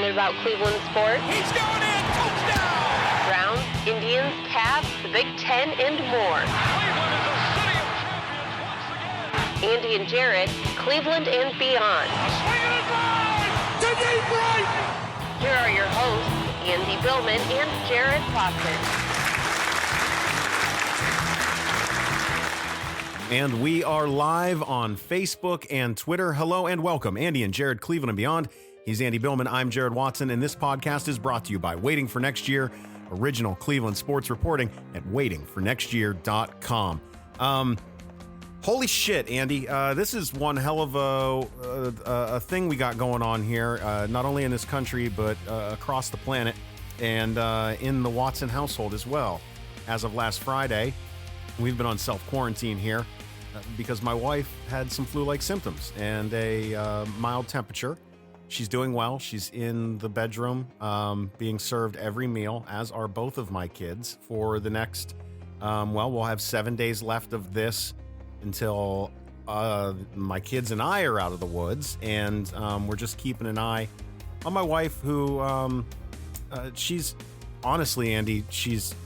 passionate about Cleveland sports. He's going in! Touchdown! Browns, Indians, Cavs, the Big Ten, and more. Cleveland is a city of champions once again! Andy and Jarid, Cleveland and beyond. A swing and a drive! To deep right! Here are your hosts, Andy Billman and Jarid Watson. And we are live on Facebook and Twitter. Hello and welcome, Andy and Jarid, Cleveland and beyond. He's Andy Billman, I'm Jarid Watson, and this podcast is brought to you by Waiting for Next Year, original Cleveland sports reporting at waitingfornextyear.com. Holy shit, Andy. This is one hell of a thing we got going on here, not only in this country, but across the planet and in the Watson household as well. As of last Friday, we've been on self-quarantine here because my wife had some flu-like symptoms and a mild temperature. She's doing well. She's in the bedroom being served every meal, as are both of my kids, for the next, we'll have 7 days left of this until my kids and I are out of the woods. And we're just keeping an eye on my wife, who she's, honestly, Andy, she's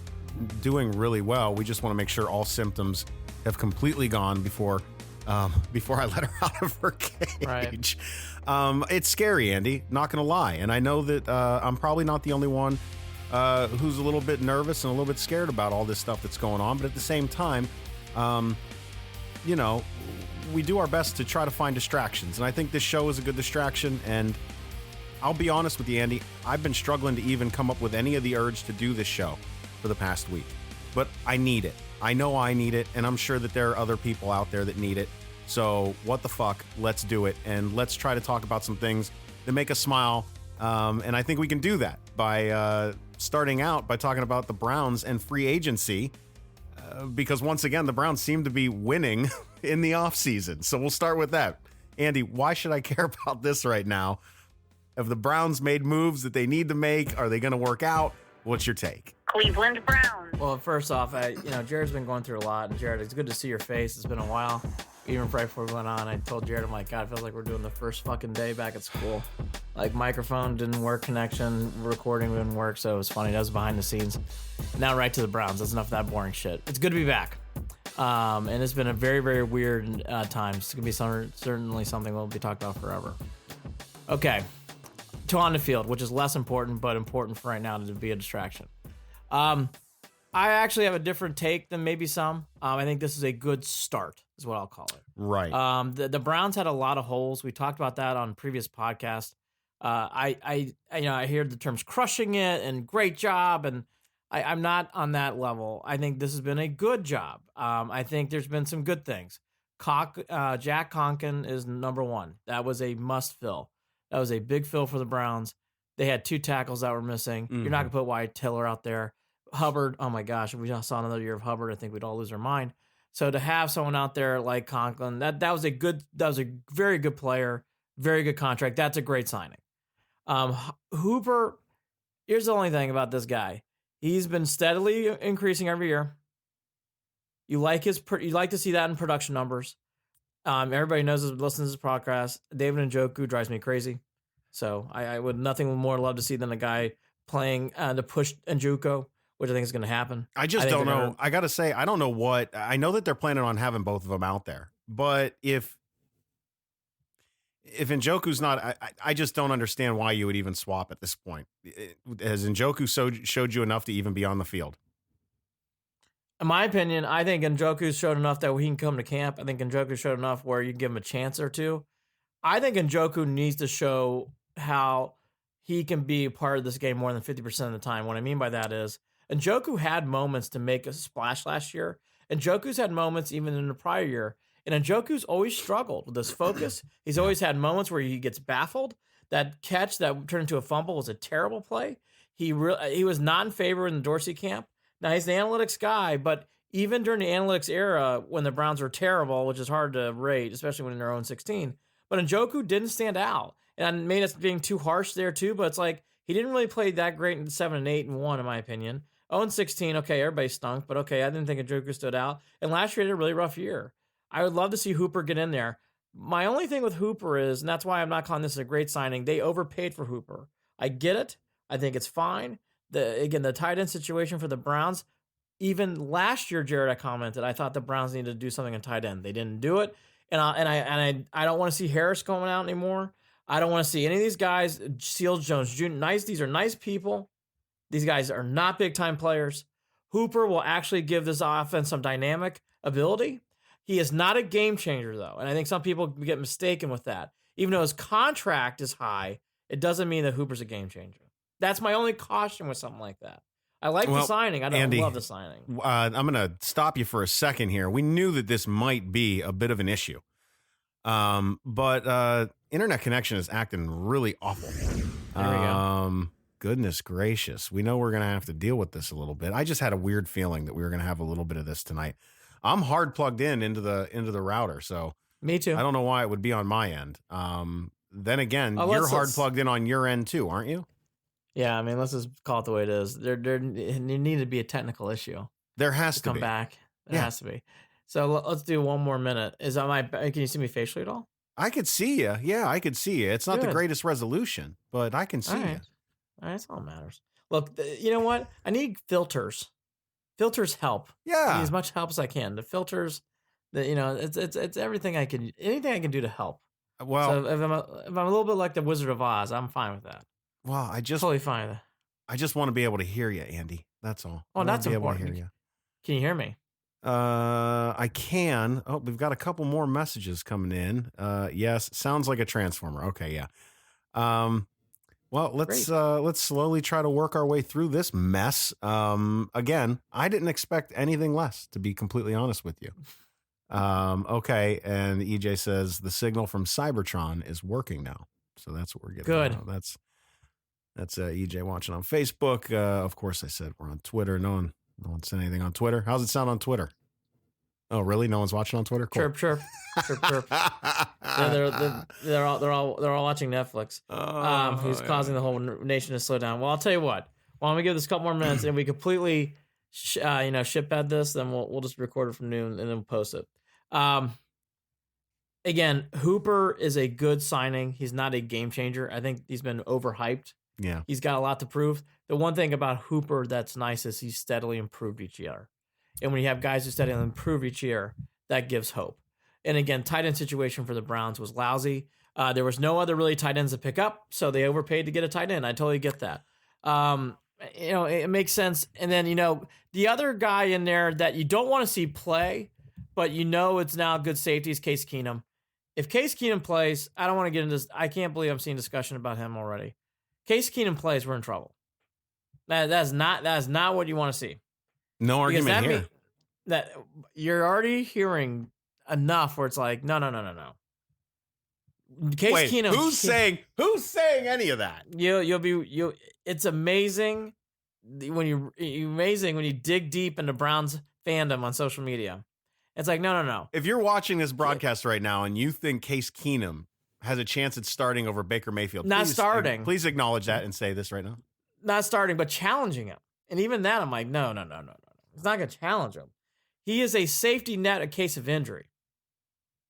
doing really well. We just want to make sure all symptoms have completely gone before I let her out of her cage. Right. It's scary, Andy, not gonna lie. And I know that I'm probably not the only one who's a little bit nervous and a little bit scared about all this stuff that's going on. But at the same time, you know, we do our best to try to find distractions. And I think this show is a good distraction. And I'll be honest with you, Andy, I've been struggling to even come up with any of the urge to do this show for the past week, but I need it. I know I need it, and I'm sure that there are other people out there that need it. So what the fuck? Let's do it, and let's try to talk about some things that make us smile. And I think we can do that by starting out by talking about the Browns and free agency, because once again, the Browns seem to be winning in the offseason. So we'll start with that. Andy, why should I care about this right now? Have the Browns made moves that they need to make? Are they going to work out? What's your take? Cleveland Browns. Well, first off, Jared's been going through a lot, and Jared, it's good to see your face. It's been a while. Even right before we went on, I told Jared, I'm like, God, it feels like we're doing the first fucking day back at school. Like, microphone didn't work, connection, recording didn't work, so it was funny. That was behind the scenes. Now right to the Browns. That's enough of that boring shit. It's good to be back. And it's been a very, very weird time. It's going to be certainly something we'll be talking about forever. Okay. To on the field, which is less important, but important for right now to be a distraction. I actually have a different take than maybe some. I think this is a good start, is what I'll call it. Right. The Browns had a lot of holes. We talked about that on previous podcasts. I hear the terms crushing it and great job, and I'm not on that level. I think this has been a good job. I think there's been some good things. Jack Conklin is number one. That was a must fill. That was a big fill for the Browns. They had two tackles that were missing. Mm-hmm. You're not going to put Wyatt Tiller out there. Hubbard, oh my gosh, if we saw another year of Hubbard, I think we'd all lose our mind. So to have someone out there like Conklin, that was a very good player, very good contract. That's a great signing. Hooper, here's the only thing about this guy. He's been steadily increasing every year. You like to see that in production numbers. Everybody knows this, listens to this podcast. David Njoku drives me crazy. So I would nothing more love to see than a guy playing to push Njoku, which I think is going to happen. I don't know. I got to say, I don't know what. I know that they're planning on having both of them out there. But if Njoku's not, I just don't understand why you would even swap at this point. Has Njoku showed you enough to even be on the field? In my opinion, I think Njoku showed enough that he can come to camp. I think Njoku showed enough where you can give him a chance or two. I think Njoku needs to show how he can be a part of this game more than 50% of the time. What I mean by that is Njoku had moments to make a splash last year. Njoku's had moments even in the prior year. And Njoku's always struggled with his focus. He's always had moments where he gets baffled. That catch that turned into a fumble was a terrible play. He was not in favor in the Dorsey camp. Now, he's the analytics guy, but even during the analytics era, when the Browns were terrible, which is hard to rate, especially when they're 0-16, but Njoku didn't stand out. And I made us being too harsh there, too, but it's like he didn't really play that great in 7-8-1, in my opinion. 0-16, okay, everybody stunk, but okay, I didn't think Njoku stood out. And last year, he had a really rough year. I would love to see Hooper get in there. My only thing with Hooper is, and that's why I'm not calling this a great signing, they overpaid for Hooper. I get it. I think it's fine. The tight end situation for the Browns, even last year, Jared, I commented, I thought the Browns needed to do something in tight end. They didn't do it. And I don't want to see Harris going out anymore. I don't want to see any of these guys. Seals Jones Jr. These are nice people. These guys are not big time players. Hooper will actually give this offense some dynamic ability. He is not a game changer, though. And I think some people get mistaken with that. Even though his contract is high, it doesn't mean that Hooper's a game changer. That's my only caution with something like that. I like the signing. I don't Andy, love the signing. I'm going to stop you for a second here. We knew that this might be a bit of an issue. But internet connection is acting really awful. There we go. Goodness gracious. We know we're going to have to deal with this a little bit. I just had a weird feeling that we were going to have a little bit of this tonight. I'm hard plugged into the router, so Me too. I don't know why it would be on my end. Then again, you're hard plugged in on your end too, aren't you? Yeah, I mean, let's just call it the way it is. There needed to be a technical issue. There has to come be. back. There has to be. So let's do one more minute. Can you see me facially at all? I could see you. Yeah, I could see you. It's not the greatest resolution, but I can see you. All right, that's all that matters. Look, you know what? I need filters. Filters help. Yeah. I need as much help as I can. The filters, it's everything anything I can do to help. Well, so if I'm a little bit like the Wizard of Oz, I'm fine with that. Well, totally fine with that. I just want to be able to hear you, Andy. That's all. Oh, that's important. Able to hear you. Can you hear me? I can. Oh, we've got a couple more messages coming in. Yes, sounds like a transformer. Okay, yeah. Well, let's slowly try to work our way through this mess. Again, I didn't expect anything less, to be completely honest with you. Okay, and EJ says the signal from Cybertron is working now, so that's what we're getting. Good. Now. That's EJ watching on Facebook. Of course, I said we're on Twitter. No one said anything on Twitter. How's it sound on Twitter? Oh, really? No one's watching on Twitter? Cool. Chirp, chirp, chirp, chirp. They're all watching Netflix. Who's causing the whole nation to slow down? Well, I'll tell you what. Why don't we give this a couple more minutes and we completely, shipbed this? Then we'll just record it from noon and then we'll post it. Again, Hooper is a good signing. He's not a game changer. I think he's been overhyped. Yeah. He's got a lot to prove. The one thing about Hooper that's nice is he's steadily improved each year. And when you have guys who steadily improve each year, that gives hope. And again, tight end situation for the Browns was lousy. There was no other really tight ends to pick up, so they overpaid to get a tight end. I totally get that. It makes sense. And then, the other guy in there that you don't want to see play, but it's now good safety is Case Keenum. If Case Keenum plays, I don't want to get into this. I can't believe I'm seeing discussion about him already. Case Keenum plays, we're in trouble. That's not what you want to see. No argument here. That you're already hearing enough where it's like, no. Case Keenum. Who's saying any of that? It's amazing when you dig deep into Browns fandom on social media. It's like, no. If you're watching this broadcast right now and you think Case Keenum has a chance at starting over Baker Mayfield, starting. Please acknowledge that and say this right now. Not starting, but challenging him. And even that, I'm like, no. It's not going to challenge him. He is a safety net in case of injury.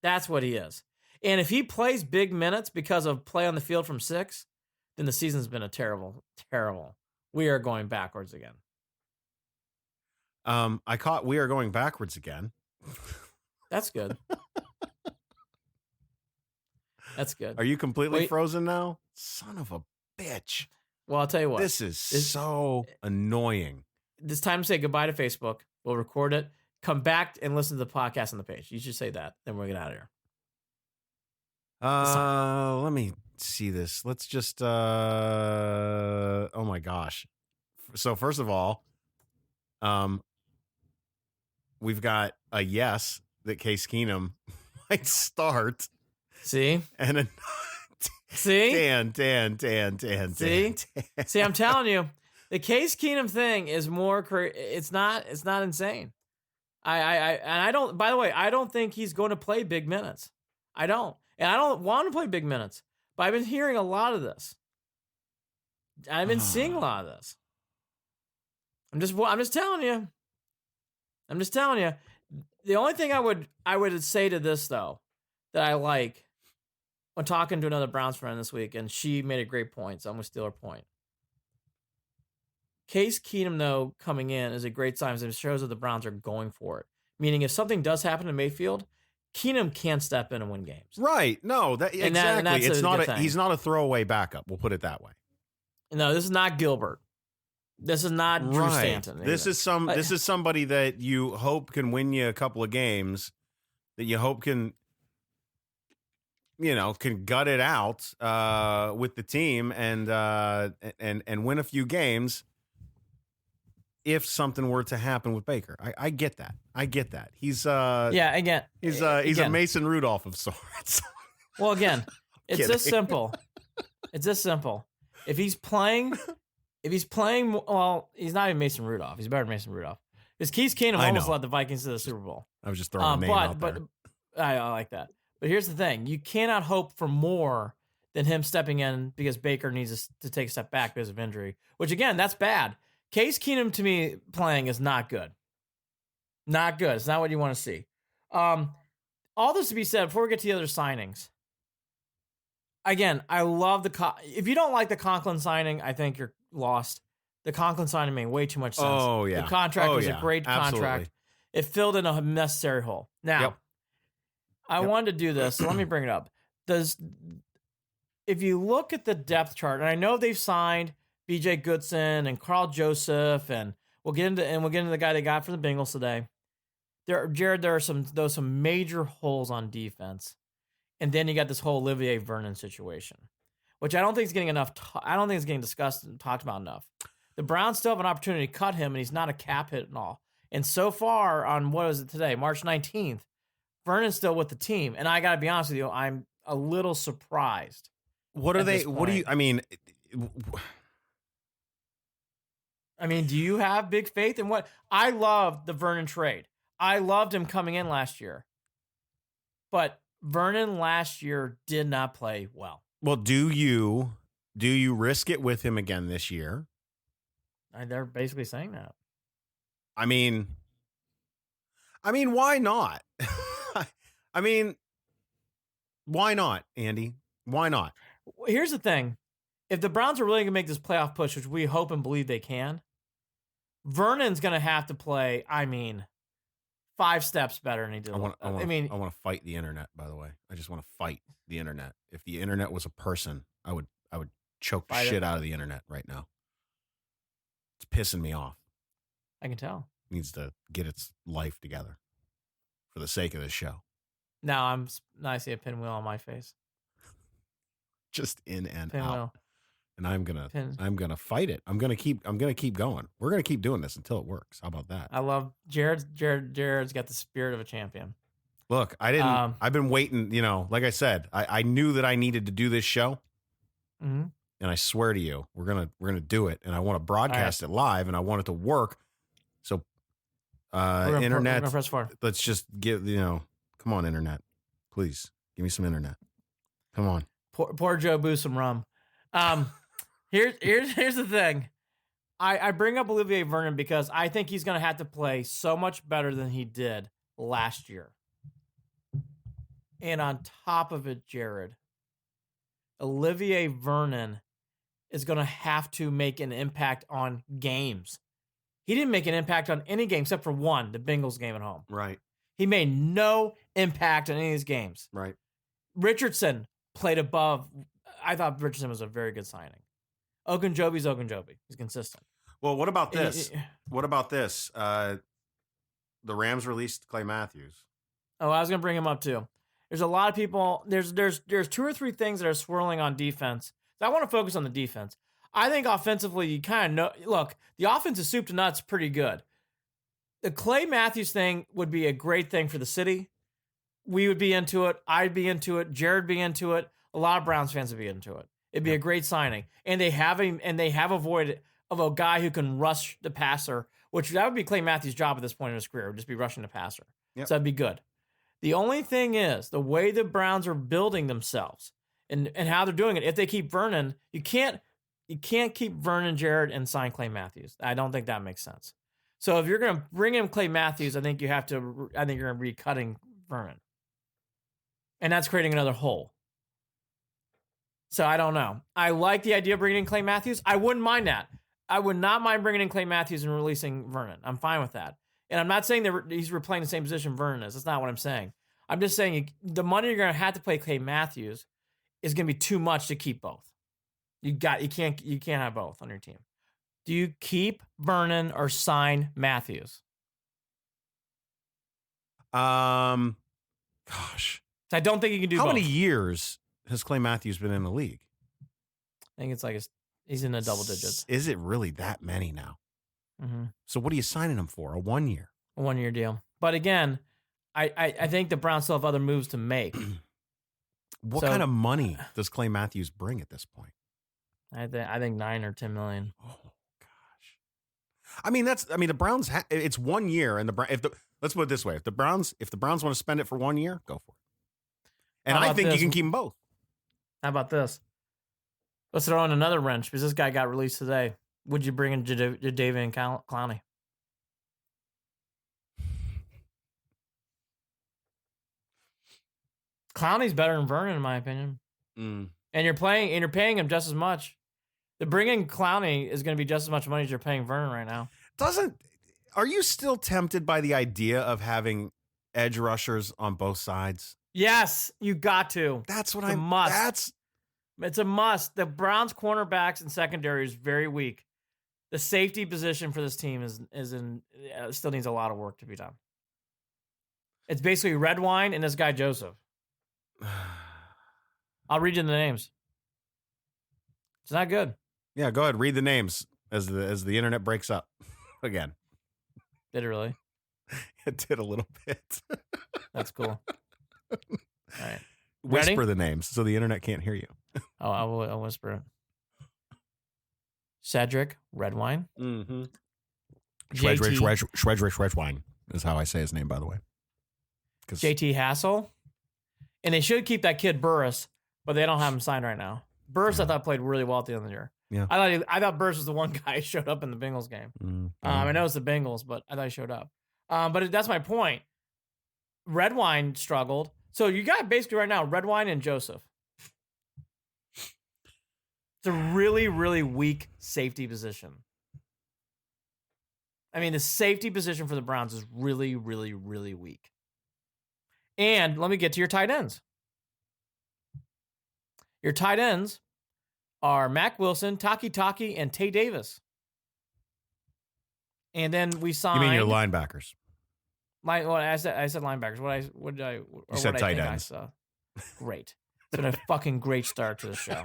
That's what he is. And if he plays big minutes because of play on the field from 6, then the season's been a terrible. We are going backwards again. I caught we are going backwards again. That's good. That's good. Are you completely frozen now? Son of a bitch. Well, I'll tell you what. This is so annoying. It's time to say goodbye to Facebook. We'll record it. Come back and listen to the podcast on the page. You should say that. Then we'll get out of here. Let me see this. Let's just, oh my gosh. So first of all, we've got a yes that Case Keenum might start. See? And See? Dan. See, I'm telling you, the Case Keenum thing is more. It's not insane. I don't. By the way, I don't think he's going to play big minutes. I don't, and I don't want to play big minutes. But I've been hearing a lot of this. I've been seeing a lot of this. I'm just telling you. The only thing I would say to this though that I like I'm talking to another Browns friend this week, and she made a great point, so I'm going to steal her point. Case Keenum, though, coming in is a great sign because it shows that the Browns are going for it. Meaning, if something does happen to Mayfield, Keenum can step in and win games. Right. No, exactly. It's not he's not a throwaway backup. We'll put it that way. No, this is not Gilbert. This is not Drew Stanton. This is somebody that you hope can win you a couple of games, that you hope can gut it out with the team and win a few games if something were to happen with Baker. I get that. He's he's a Mason Rudolph of sorts. Well, again, it's this simple. It's this simple. If he's playing, well, he's not even Mason Rudolph. He's better than Mason Rudolph. Because Case Keenum almost led the Vikings to the Super Bowl. I was just throwing a name out there. But I like that. But here's the thing. You cannot hope for more than him stepping in because Baker needs to take a step back because of injury, which, again, that's bad. Case Keenum, to me, playing is not good. Not good. It's not what you want to see. All this to be said, before we get to the other signings, again, I love if you don't like the Conklin signing, I think you're lost. The Conklin signing made way too much sense. Oh, yeah. The contract was a great contract. Absolutely. It filled in a necessary hole. Now, I wanted to do this, so let me bring it up. If you look at the depth chart, and I know they've signed B.J. Goodson and Carl Joseph, and we'll get into the guy they got from the Bengals today. Jared, there are some major holes on defense. And then you got this whole Olivier Vernon situation, which I don't think is getting enough. I don't think it's getting discussed and talked about enough. The Browns still have an opportunity to cut him, and he's not a cap hit and all. And so far, on what is it today, March 19th, Vernon's still with the team. And I got to be honest with you, I'm a little surprised. What are they? What do you? I mean, do you have big faith in what? I loved the Vernon trade. I loved him coming in last year, but Vernon last year did not play well. Well, do you risk it with him again this year? They're basically saying that. I mean, why not? Why not, Andy? Why not? Here's the thing. If the Browns are really going to make this playoff push, which we hope and believe they can, Vernon's going to have to play, 5 steps better than he did. I want to fight the internet, by the way. I just want to fight the internet. If the internet was a person, I would choke the shit out of the internet right now. It's pissing me off. I can tell. It needs to get its life together for the sake of this show. Now I see a pinwheel on my face. Just in and pinwheel. Out. And I'm gonna fight it. I'm gonna keep going. We're gonna keep doing this until it works. How about that? I love Jared's got the spirit of a champion. Look, I've been waiting, like I said, I knew that I needed to do this show. Mm-hmm. And I swear to you, we're gonna do it. And I want to broadcast it live, and I want it to work. So internet, press 4. Let's just give come on, internet. Please give me some internet. Come on. Poor Joe Boo some rum. Here's the thing. I bring up Olivier Vernon because I think he's going to have to play so much better than he did last year. And on top of it, Jared, Olivier Vernon is going to have to make an impact on games. He didn't make an impact on any game except for one, the Bengals game at home. Right. He made no impact on any of these games. Right. Richardson played above. I thought Richardson was a very good signing. Ogunjobi's Ogunjobi. He's consistent. Well, what about this? The Rams released Clay Matthews. Oh, I was going to bring him up too. There's a lot of people. There's 2 or 3 things that are swirling on defense. So I want to focus on the defense. I think offensively, you kind of know. Look, the offense is soup to nuts, pretty good. The Clay Matthews thing would be a great thing for the city. We would be into it. I'd be into it. Jared be into it. A lot of Browns fans would be into it. It'd be a great signing, and they have a void of a guy who can rush the passer, which that would be Clay Matthews' job at this point in his career, would just be rushing the passer. Yep. So that'd be good. The only thing is the way the Browns are building themselves and how they're doing it. If they keep Vernon, you can't keep Vernon, Jared, and sign Clay Matthews. I don't think that makes sense. So if you're going to bring in Clay Matthews, I think you're going to be cutting Vernon, and that's creating another hole. So I don't know. I like the idea of bringing in Clay Matthews. I wouldn't mind that. I would not mind bringing in Clay Matthews and releasing Vernon. I'm fine with that. And I'm not saying that he's replaying the same position Vernon is. That's not what I'm saying. I'm just saying the money you're going to have to pay Clay Matthews is going to be too much to keep both. You can't have both on your team. Do you keep Vernon or sign Matthews? Gosh, I don't think you can do how both. many years has Clay Matthews been in the league? I think it's like he's in the double digits. Is it really that many now? Mm-hmm. So what are you signing him for? A 1 year? A 1 year deal. But again, I think the Browns still have other moves to make. What kind of money does Clay Matthews bring at this point? I think 9 or 10 million. Oh gosh. I mean the Browns. It's 1 year, and let's put it this way: if the Browns want to spend it for 1 year, go for it. And I think you can keep them both. How about this? Let's throw in another wrench because this guy got released today. Would you bring in Jadeveon Clowney? Clowney's better than Vernon, in my opinion. And you're paying him just as much. The bringing Clowney is going to be just as much money as you're paying Vernon right now. Are you still tempted by the idea of having edge rushers on both sides? Yes, you got to. That's what it's a must. It's a must. The Browns cornerbacks and secondary is very weak. The safety position for this team still needs a lot of work to be done. It's basically Redwine and this guy Joseph. I'll read you the names. It's not good. Yeah, go ahead. Read the names as the internet breaks up again. Did it really? It did a little bit. That's cool. All right. Whisper Ready? the names so the internet can't hear you. Oh, I'll whisper it. Cedric Redwine. Mm-hmm. JT Schwedrich is how I say his name, by the way. JT Hassel. And they should keep that kid Burris, but they don't have him signed right now. Burris, I thought, played really well at the end of the year. Yeah. I thought Burris was the one guy who showed up in the Bengals game. I know it's the Bengals, but I thought he showed up. But that's my point. Redwine struggled. So you got basically right now Redwine and Joseph. It's a really, really weak safety position. I mean, the safety position for the Browns is really, really, really weak. And let me get to your tight ends. Your tight ends are Mac Wilson, Taki, and Tay Davis. And then we signed. You mean your linebackers? I said linebackers. You said tight ends. Great. It's been a fucking great start to the show.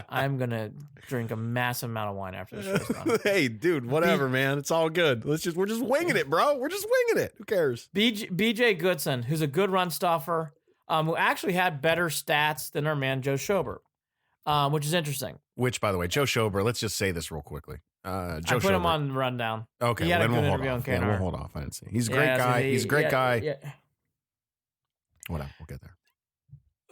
I'm gonna drink a massive amount of wine after the show's done. Hey, dude, whatever, man. It's all good. We're just winging it, bro. We're just winging it. Who cares? BJ Goodson, who's a good run stuffer, who actually had better stats than our man Joe Schobert, which is interesting. Which, by the way, Joe Schobert. Let's just say this real quickly. I put him on rundown. Okay, he had a good we'll interview on KNR. We'll hold off. I didn't see. He's a great guy. He's a great guy. Yeah. Whatever. We'll get there.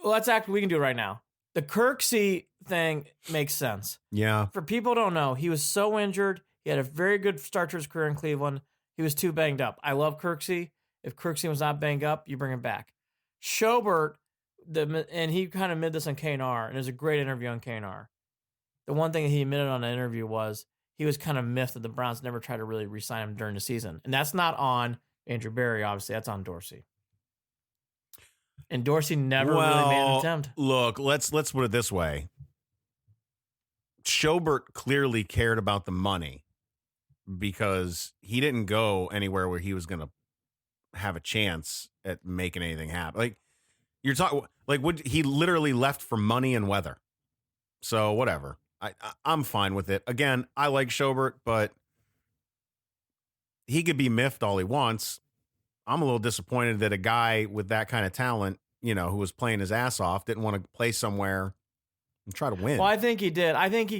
Well, we can do it right now. The Kirksey thing makes sense. Yeah. For people who don't know, he was so injured. He had a very good start to his career in Cleveland. He was too banged up. I love Kirksey. If Kirksey was not banged up, you bring him back. Schobert, and he kind of admitted this on KNR, and there's a great interview on KNR. The one thing he admitted on the interview was he was kind of miffed that the Browns never tried to really re-sign him during the season. And that's not on Andrew Berry, obviously. That's on Dorsey. And Dorsey never really made an attempt. Look, let's put it this way. Schobert clearly cared about the money because he didn't go anywhere where he was going to have a chance at making anything happen. Like you're talking, he literally left for money and weather. So whatever. I'm fine with it. Again, I like Schobert, but he could be miffed all he wants. I'm a little disappointed that a guy with that kind of talent, who was playing his ass off, didn't want to play somewhere and try to win. Well, I think he did. I think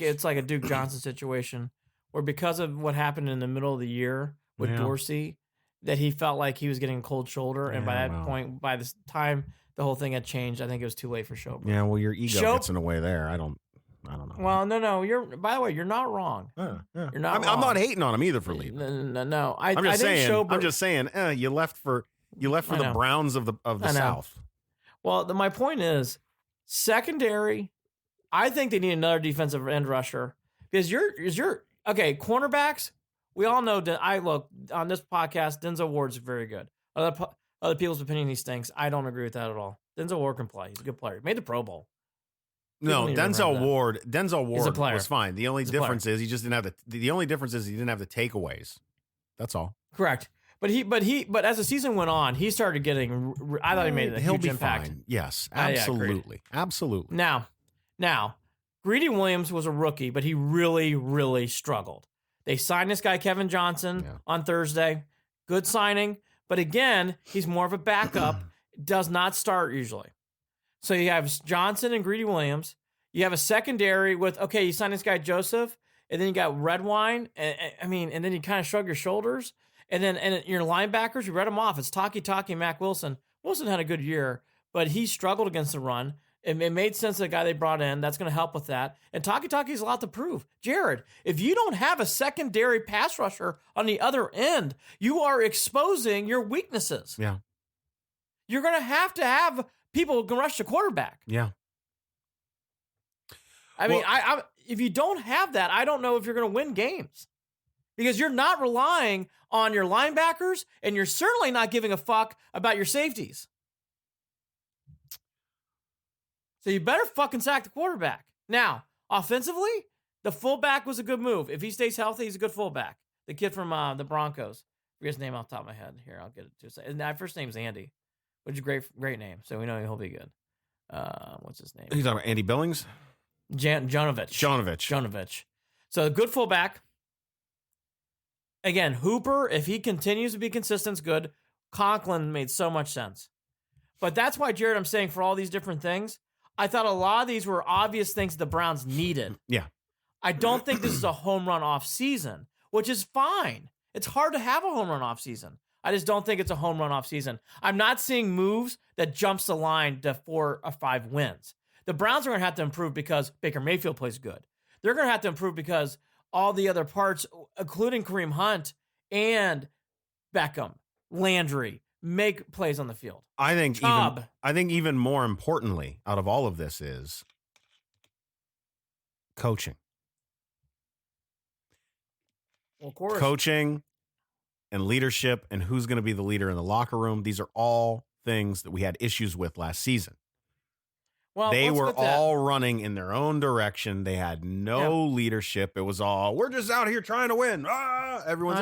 it's like a Duke Johnson situation where because of what happened in the middle of the year with Dorsey, that he felt like he was getting a cold shoulder. And by that point, by this time, the whole thing had changed. I think it was too late for Schobert. Yeah, well, your ego gets in the way there. I don't know. Well, no. By the way, you're not wrong. Yeah. You're not wrong. I'm not hating on him either for leaving. No. I'm just saying. You left for the Browns of the South. Well, my point is, Secondary, I think they need another defensive end rusher because okay, cornerbacks. We all know that I look on this podcast. Denzel Ward's very good. Other people's opinion, he stinks. I don't agree with that at all. Denzel Ward can play. He's a good player. He made the Pro Bowl. No, Denzel Ward was fine. The only difference is he just didn't have the only difference is he didn't have the takeaways. That's all. Correct. But as the season went on, he started getting. I thought he made a huge impact. Fine. Yes, absolutely, absolutely. Now, Greedy Williams was a rookie, but he really, really struggled. They signed this guy Kevin Johnson on Thursday. Good signing, but again, he's more of a backup. Does not start usually. So you have Johnson and Greedy Williams. You have a secondary with you signed this guy Joseph, and then you got Redwine. And then you kind of shrug your shoulders. And then your linebackers, you read them off. It's Taki and Mac Wilson. Wilson had a good year, but he struggled against the run. It made sense to the guy they brought in. That's going to help with that. And Taki's a lot to prove. Jared, if you don't have a secondary pass rusher on the other end, you are exposing your weaknesses. Yeah. You're going to have people who can rush the quarterback. Yeah. I mean, if you don't have that, I don't know if you're going to win games. Because you're not relying on your linebackers, and you're certainly not giving a fuck about your safeties. So you better fucking sack the quarterback. Now, offensively, the fullback was a good move. If he stays healthy, he's a good fullback. The kid from the Broncos. I forget his name off the top of my head. Here, I'll get it to you. My first name's Andy, which is a great name. So we know he'll be good. What's his name? He's talking about Andy Billings? Jonovich. So a good fullback. Again, Hooper, if he continues to be consistent, is good. Conklin made so much sense. But that's why, Jared, I'm saying for all these different things, I thought a lot of these were obvious things the Browns needed. Yeah. I don't think this is a home run off season, which is fine. It's hard to have a home run off season. I just don't think it's a home run off season. I'm not seeing moves that jumps the line to 4 or 5 wins. The Browns are going to have to improve because Baker Mayfield plays good. They're going to have to improve because all the other parts, including Kareem Hunt and Beckham, Landry, make plays on the field. I think even more importantly out of all of this is coaching. Well, of course. Coaching and leadership and who's going to be the leader in the locker room. These are all things that we had issues with last season. Well, they were all running in their own direction. They had no leadership. It was all, we're just out here trying to win. Everyone's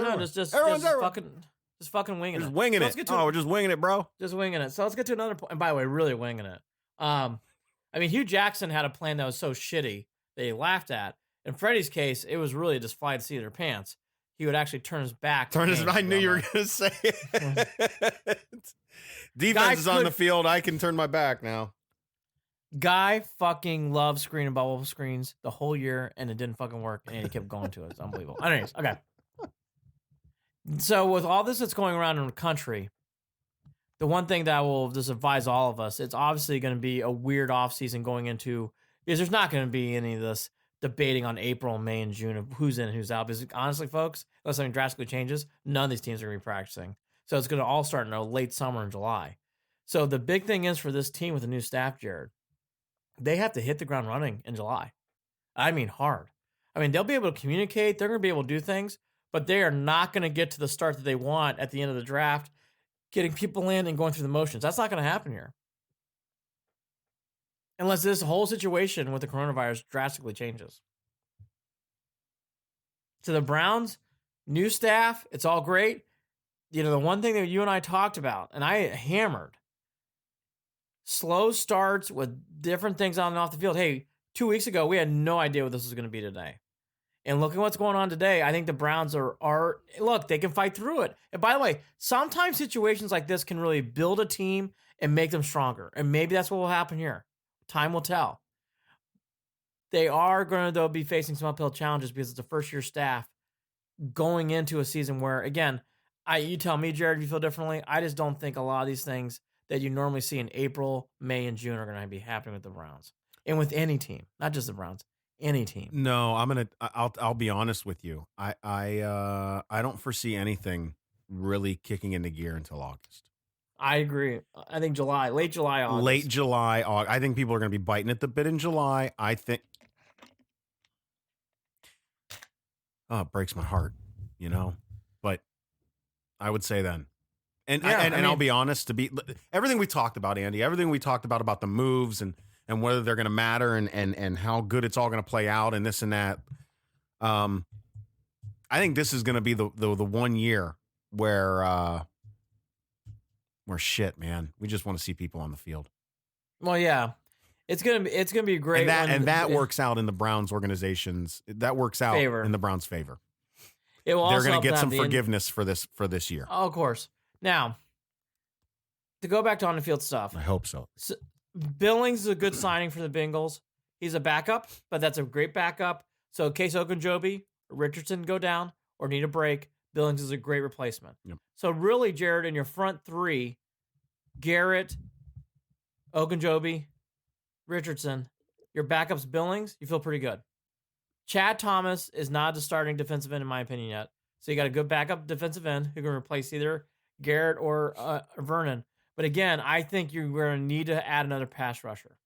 fucking winging it. Just winging it. We're just winging it, bro. Just winging it. So let's get to another point. And by the way, really winging it. I mean, Hugh Jackson had a plan that was so shitty that he laughed at. In Freddie's case, it was really just fly to see their pants. He would actually turn his back. I knew you were going to say it. Defense is on the field. I can turn my back now. Guy fucking loved screening bubble screens the whole year, and it didn't fucking work, and he kept going to it. It's unbelievable. Anyways, okay. So with all this that's going around in the country, the one thing that I will just advise all of us, it's obviously going to be a weird offseason going into, because there's not going to be any of this debating on April, May, and June of who's in and who's out. Because honestly, folks, unless something drastically changes, none of these teams are going to be practicing. So it's going to all start in late summer in July. So the big thing is for this team with the new staff, Jared, they have to hit the ground running in July. I mean, hard. I mean, they'll be able to communicate. They're going to be able to do things, but they are not going to get to the start that they want at the end of the draft, getting people in and going through the motions. That's not going to happen here. Unless this whole situation with the coronavirus drastically changes. To the Browns, new staff, it's all great. You know, the one thing that you and I talked about, and I hammered, slow starts with different things on and off the field. Hey, 2 weeks ago, we had no idea what this was going to be today. And look at what's going on today. I think the Browns are look, they can fight through it. And by the way, sometimes situations like this can really build a team and make them stronger. And maybe that's what will happen here. Time will tell. They are going to, though, be facing some uphill challenges because it's a first-year staff going into a season where, again, you tell me, Jared, if you feel differently. I just don't think a lot of these things that you normally see in April, May, and June are going to be happening with the Browns and with any team, not just the Browns, any team. No, I'll be honest with you. I don't foresee anything really kicking into gear until August. I agree. I think late July, August. Late July, August. I think people are going to be biting at the bit in July. I think. Oh, it breaks my heart, but I would say then. And I'll be honest, everything we talked about, Andy, everything we talked about the moves and whether they're going to matter and how good it's all going to play out and this and that. I think this is going to be the 1 year where shit, man, we just want to see people on the field. Well, yeah, it's gonna be great. And that works out in the Browns organizations. That works out in the Browns' favor. It will. They're going to get some forgiveness for this year. Oh, of course. Now, to go back to on the field stuff, I hope so. Billings is a good signing for the Bengals. He's a backup, but that's a great backup. So in case Ogunjobi or Richardson go down or need a break, Billings is a great replacement. Yep. So really, Jared, in your front three, Garrett, Ogunjobi, Richardson, your backup's Billings, you feel pretty good. Chad Thomas is not the starting defensive end, in my opinion, yet. So you got a good backup defensive end who can replace either Garrett or Vernon. But again, I think you're going to need to add another pass rusher.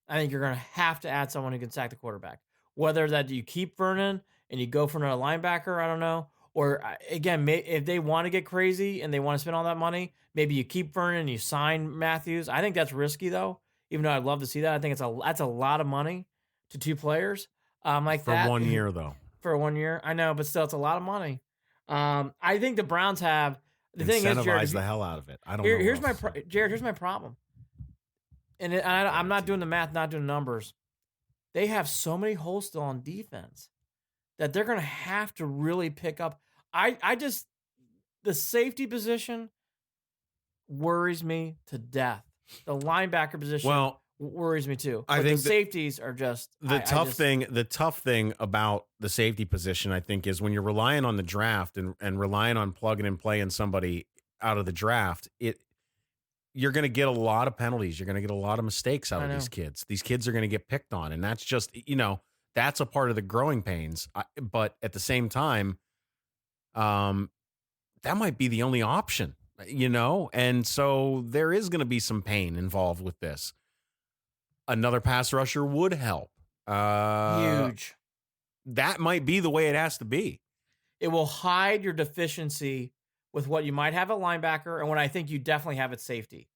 I think you're going to have to add someone who can sack the quarterback. Whether that you keep Vernon and you go for another linebacker, I don't know. Or again, if they want to get crazy and they want to spend all that money, maybe you keep Vernon and you sign Matthews. I think that's risky though. Even though I'd love to see that, I think that's a lot of money to two players like for that. For 1 year though. For 1 year, I know, but still, it's a lot of money. I think the Browns have the thing is, Jared, the hell out of it. I don't know. Jared, here's my problem. And I'm not doing the math, not doing numbers. They have so many holes still on defense that they're going to have to really pick up. The safety position worries me to death. The linebacker position worries me too. I think the safeties are just the tough thing about the safety position, I think, is when you're relying on the draft and relying on plugging and playing somebody out of the draft, you're going to get a lot of penalties. You're going to get a lot of mistakes out of these kids. These kids are going to get picked on, and that's just that's a part of the growing pains. But at the same time, that might be the only option, and so there is going to be some pain involved with this. Another pass rusher would help. Huge. That might be the way it has to be. It will hide your deficiency with what you might have at linebacker and what I think you definitely have at safety.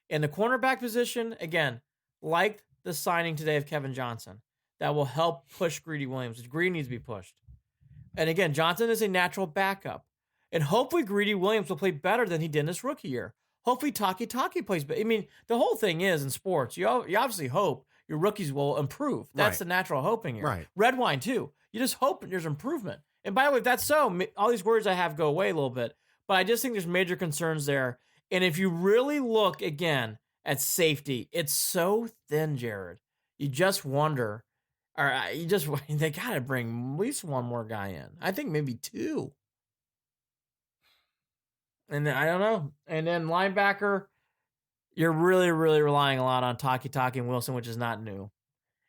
In the cornerback position, again, like the signing today of Kevin Johnson, that will help push Greedy Williams. Greedy needs to be pushed. And again, Johnson is a natural backup. And hopefully Greedy Williams will play better than he did in his rookie year. Hopefully Taki plays better. I mean, the whole thing is in sports, you obviously hope your rookies will improve. That's the natural hoping here. Right. Red wine, too. You just hope there's improvement. And by the way, if that's so, all these words I have go away a little bit. But I just think there's major concerns there. And if you really look, again, at safety, it's so thin, Jared. You just wonder, they got to bring at least one more guy in. I think maybe two. And then, I don't know. And then linebacker, you're really, really relying a lot on Taki and Wilson, which is not new.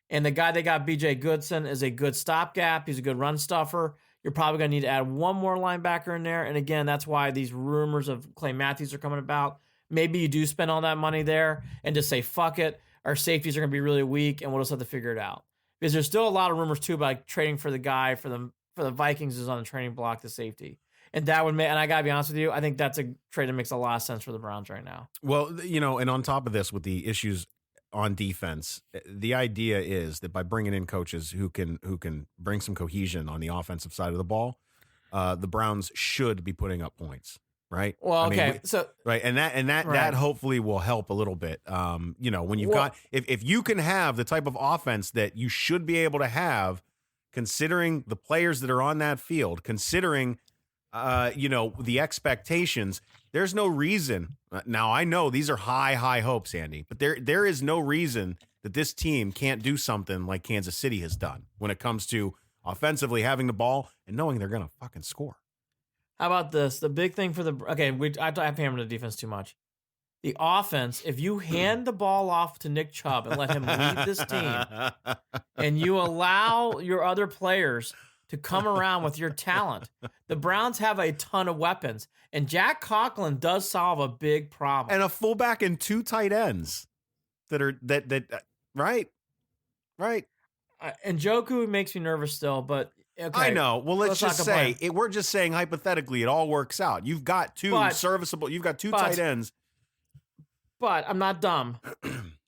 And the guy they got, BJ Goodson, is a good stopgap. He's a good run stuffer. You're probably going to need to add one more linebacker in there. And again, that's why these rumors of Clay Matthews are coming about. Maybe you do spend all that money there and just say, fuck it. Our safeties are going to be really weak and we'll just have to figure it out. Because there's still a lot of rumors too about trading for the guy for the Vikings is on the training block, the safety. And that would make, and I got to be honest with you, I think that's a trade that makes a lot of sense for the Browns right now. Well, and on top of this, with the issues on defense, the idea is that by bringing in coaches who can bring some cohesion on the offensive side of the ball, the Browns should be putting up points, right? Well, right, and that hopefully will help a little bit. When you've got if you can have the type of offense that you should be able to have, considering the players that are on that field, considering the expectations, there's no reason. Now, I know these are high hopes, Andy, but there is no reason that this team can't do something like Kansas City has done when it comes to offensively having the ball and knowing they're going to fucking score. How about this? The big thing for I've hammered the defense too much. The offense, if you hand the ball off to Nick Chubb and let him lead this team, and you allow your other players to come around with your talent. The Browns have a ton of weapons, and Jack Conklin does solve a big problem. And a fullback and 2 tight ends right. And Njoku makes me nervous still, but okay. I know. Well, let's just say we're just saying hypothetically it all works out. You've got 2 tight ends. But I'm not dumb.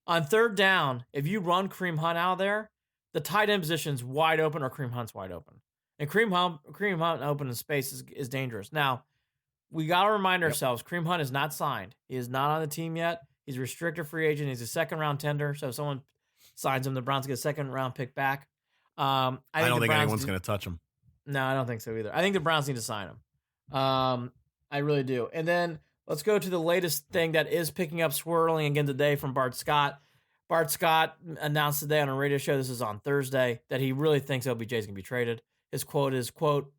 On third down, if you run Kareem Hunt out there, the tight end position's wide open or Kareem Hunt's wide open. And Kareem Hunt open in space is dangerous. Now, we got to remind ourselves, Kareem Hunt is not signed. He is not on the team yet. He's a restricted free agent. He's a second-round tender. So if someone signs him, the Browns get a second-round pick back. I don't think anyone's going to touch him. No, I don't think so either. I think the Browns need to sign him. I really do. And then let's go to the latest thing that is picking up swirling again today from Bart Scott. Bart Scott announced today on a radio show, this is on Thursday, that he really thinks OBJ is going to be traded. His quote is, quote,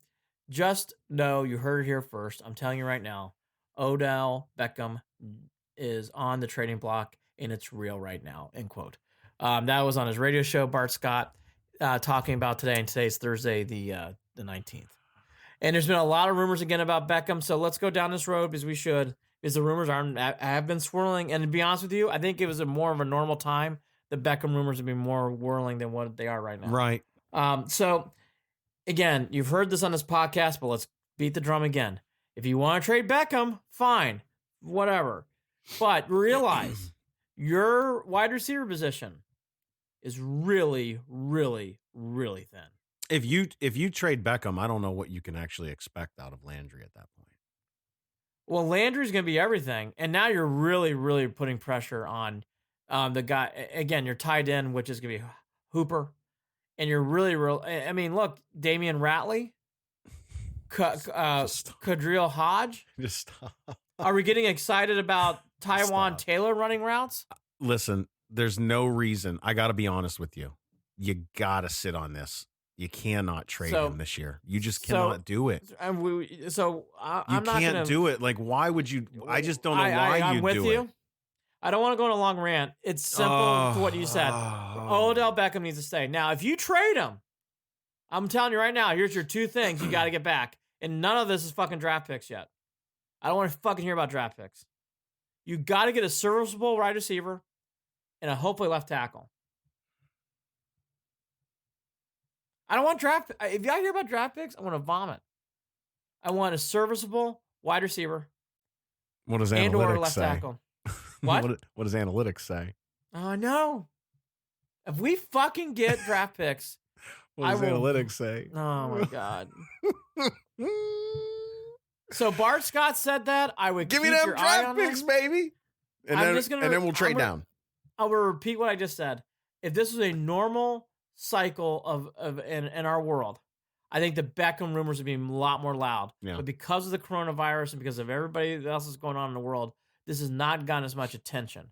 "Just know you heard it here first. I'm telling you right now, Odell Beckham is on the trading block, and it's real right now," end quote. That was on his radio show, Bart Scott, talking about today, and today's Thursday, the 19th. And there's been a lot of rumors again about Beckham, so let's go down this road because we should, because the rumors have been swirling. And to be honest with you, I think it was more of a normal time. The Beckham rumors would be more whirling than what they are right now. Right. So, again, you've heard this on this podcast, but let's beat the drum again. If you want to trade Beckham, fine, whatever. But realize your wide receiver position is really, really, really thin. If you trade Beckham, I don't know what you can actually expect out of Landry at that point. Well, Landry's going to be everything, and now you're really, really putting pressure on the guy. Again, you're tied in, which is going to be Hooper, and you're really, I mean, look, Damian Ratley, Kadriel Hodge. Just stop. Are we getting excited about Tywan Taylor running routes? Listen, there's no reason. I got to be honest with you. You got to sit on this. You cannot trade him this year. You just cannot do it. I'm you not can't do it. Like, why would you? I just don't know why I'm you with do you. it. I don't want to go on a long rant. It's simple to what you said. Odell Beckham needs to stay. Now, if you trade him, I'm telling you right now, here's your 2 things you got to get back. And none of this is fucking draft picks yet. I don't want to fucking hear about draft picks. You got to get a serviceable wide receiver and a hopefully left tackle. I don't want draft. If I hear about draft picks, I want to vomit. I want a serviceable wide receiver. What does and or analytics left say? Tackle. What? What does analytics say? Oh no! If we fucking get draft picks, What does analytics say? Oh my god! So Bart Scott said that I would give keep me them your eye on draft picks, them. baby. And then we'll trade down. I will repeat what I just said. If this was a normal cycle of in our world, I think the Beckham rumors would be a lot more loud. Yeah. But because of the coronavirus and because of everybody else that's going on in the world, this has not gotten as much attention.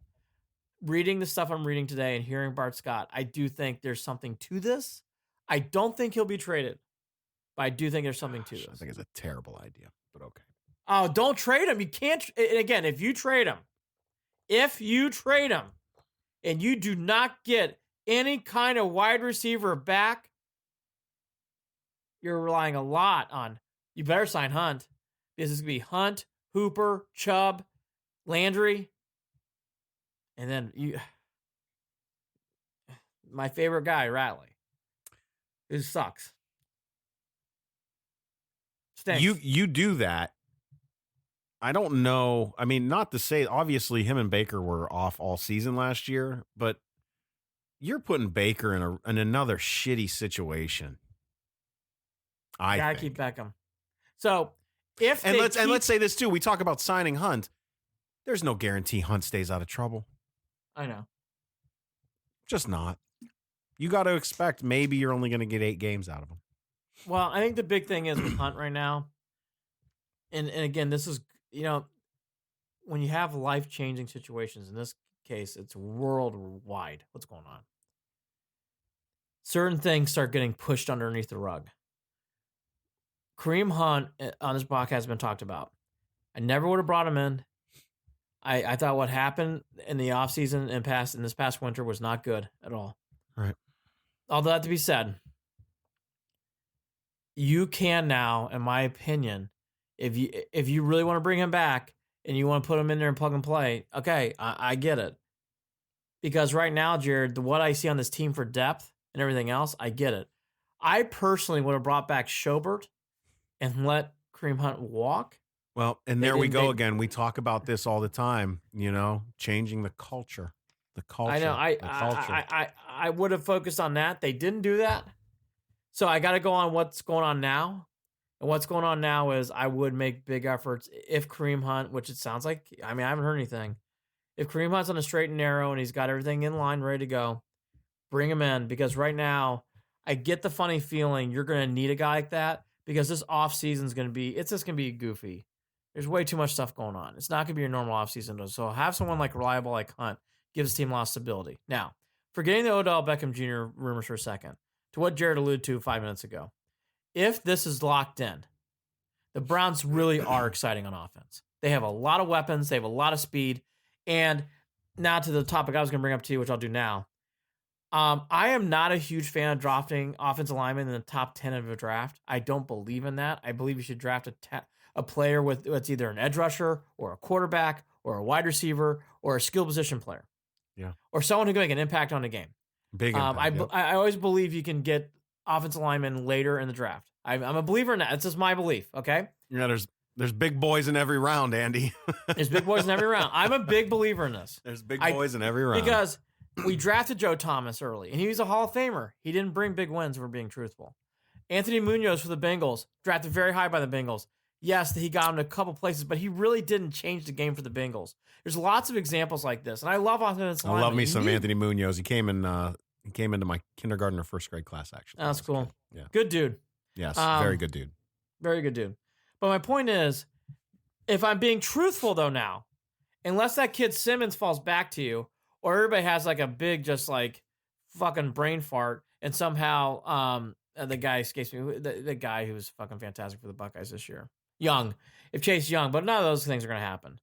Reading the stuff I'm reading today and hearing Bart Scott, I do think there's something to this. I don't think he'll be traded, but I do think there's something to this. I think it's a terrible idea, but okay. Oh, don't trade him. You can't. And again, if you trade him, and you do not get any kind of wide receiver back, you're relying a lot on, you better sign Hunt, because it's going to be Hunt, Hooper, Chubb, Landry, and then my favorite guy, Ratley, who sucks. Stinks. You do that. I don't know. I mean, not to say, obviously him and Baker were off all season last year, but you're putting Baker in another shitty situation. I gotta think. keep Beckham. So let's say this too. We talk about signing Hunt. There's no guarantee Hunt stays out of trouble. I know. Just not. You got to expect maybe you're only going to get 8 games out of him. Well, I think the big thing is with Hunt right now, and again, this is, when you have life-changing situations, in this case, it's worldwide. What's going on? Certain things start getting pushed underneath the rug. Kareem Hunt on this podcast has been talked about. I never would have brought him in. I thought what happened in the offseason in this past winter was not good at all. Right. All that to be said, you can now, in my opinion, if you really want to bring him back and you want to put him in there and plug and play, okay, I get it. Because right now, Jared, what I see on this team for depth and everything else, I get it. I personally would have brought back Schobert and let Kareem Hunt walk. Well, and there we go again. We talk about this all the time, changing the culture. The culture. I know. I would have focused on that. They didn't do that. So I got to go on what's going on now. And what's going on now is I would make big efforts if Kareem Hunt, which it sounds like, I haven't heard anything. If Kareem Hunt's on a straight and narrow and he's got everything in line, ready to go, bring him in. Because right now, I get the funny feeling you're going to need a guy like that because this offseason is going to be, it's just going to be goofy. There's way too much stuff going on. It's not going to be your normal offseason. So have someone like reliable like Hunt gives the team a lot of stability. Now, forgetting the Odell Beckham Jr. rumors for a second, to what Jared alluded to 5 minutes ago, if this is locked in, the Browns really are exciting on offense. They have a lot of weapons. They have a lot of speed. And now to the topic I was going to bring up to you, which I'll do now. I am not a huge fan of drafting offensive linemen in the top 10 of a draft. I don't believe in that. I believe you should draft a player with it's either an edge rusher or a quarterback or a wide receiver or a skill position player. Yeah. Or someone who can make an impact on the game. Big impact. I always believe you can get offensive linemen later in the draft. I'm a believer in that. It's just my belief, okay? There's big boys in every round, Andy. There's big boys in every round. I'm a big believer in this. There's big boys in every round. Because we drafted Joe Thomas early, and he was a Hall of Famer. He didn't bring big wins, if we're being truthful. Anthony Munoz for the Bengals, drafted very high by the Bengals. Yes, he got him to a couple places, but he really didn't change the game for the Bengals. There's lots of examples like this, and I love offensive linemen. I love me some Anthony Munoz. He came into my kindergarten or first grade class, actually. That's cool. Yeah. Good dude. Yes, very good dude. Very good dude. But my point is, if I'm being truthful, though, now, unless that kid Simmons falls back to you, or everybody has like a big, just like fucking brain fart, and somehow the guy escapes me, the guy who was fucking fantastic for the Buckeyes this year. If Chase Young, but none of those things are going to happen.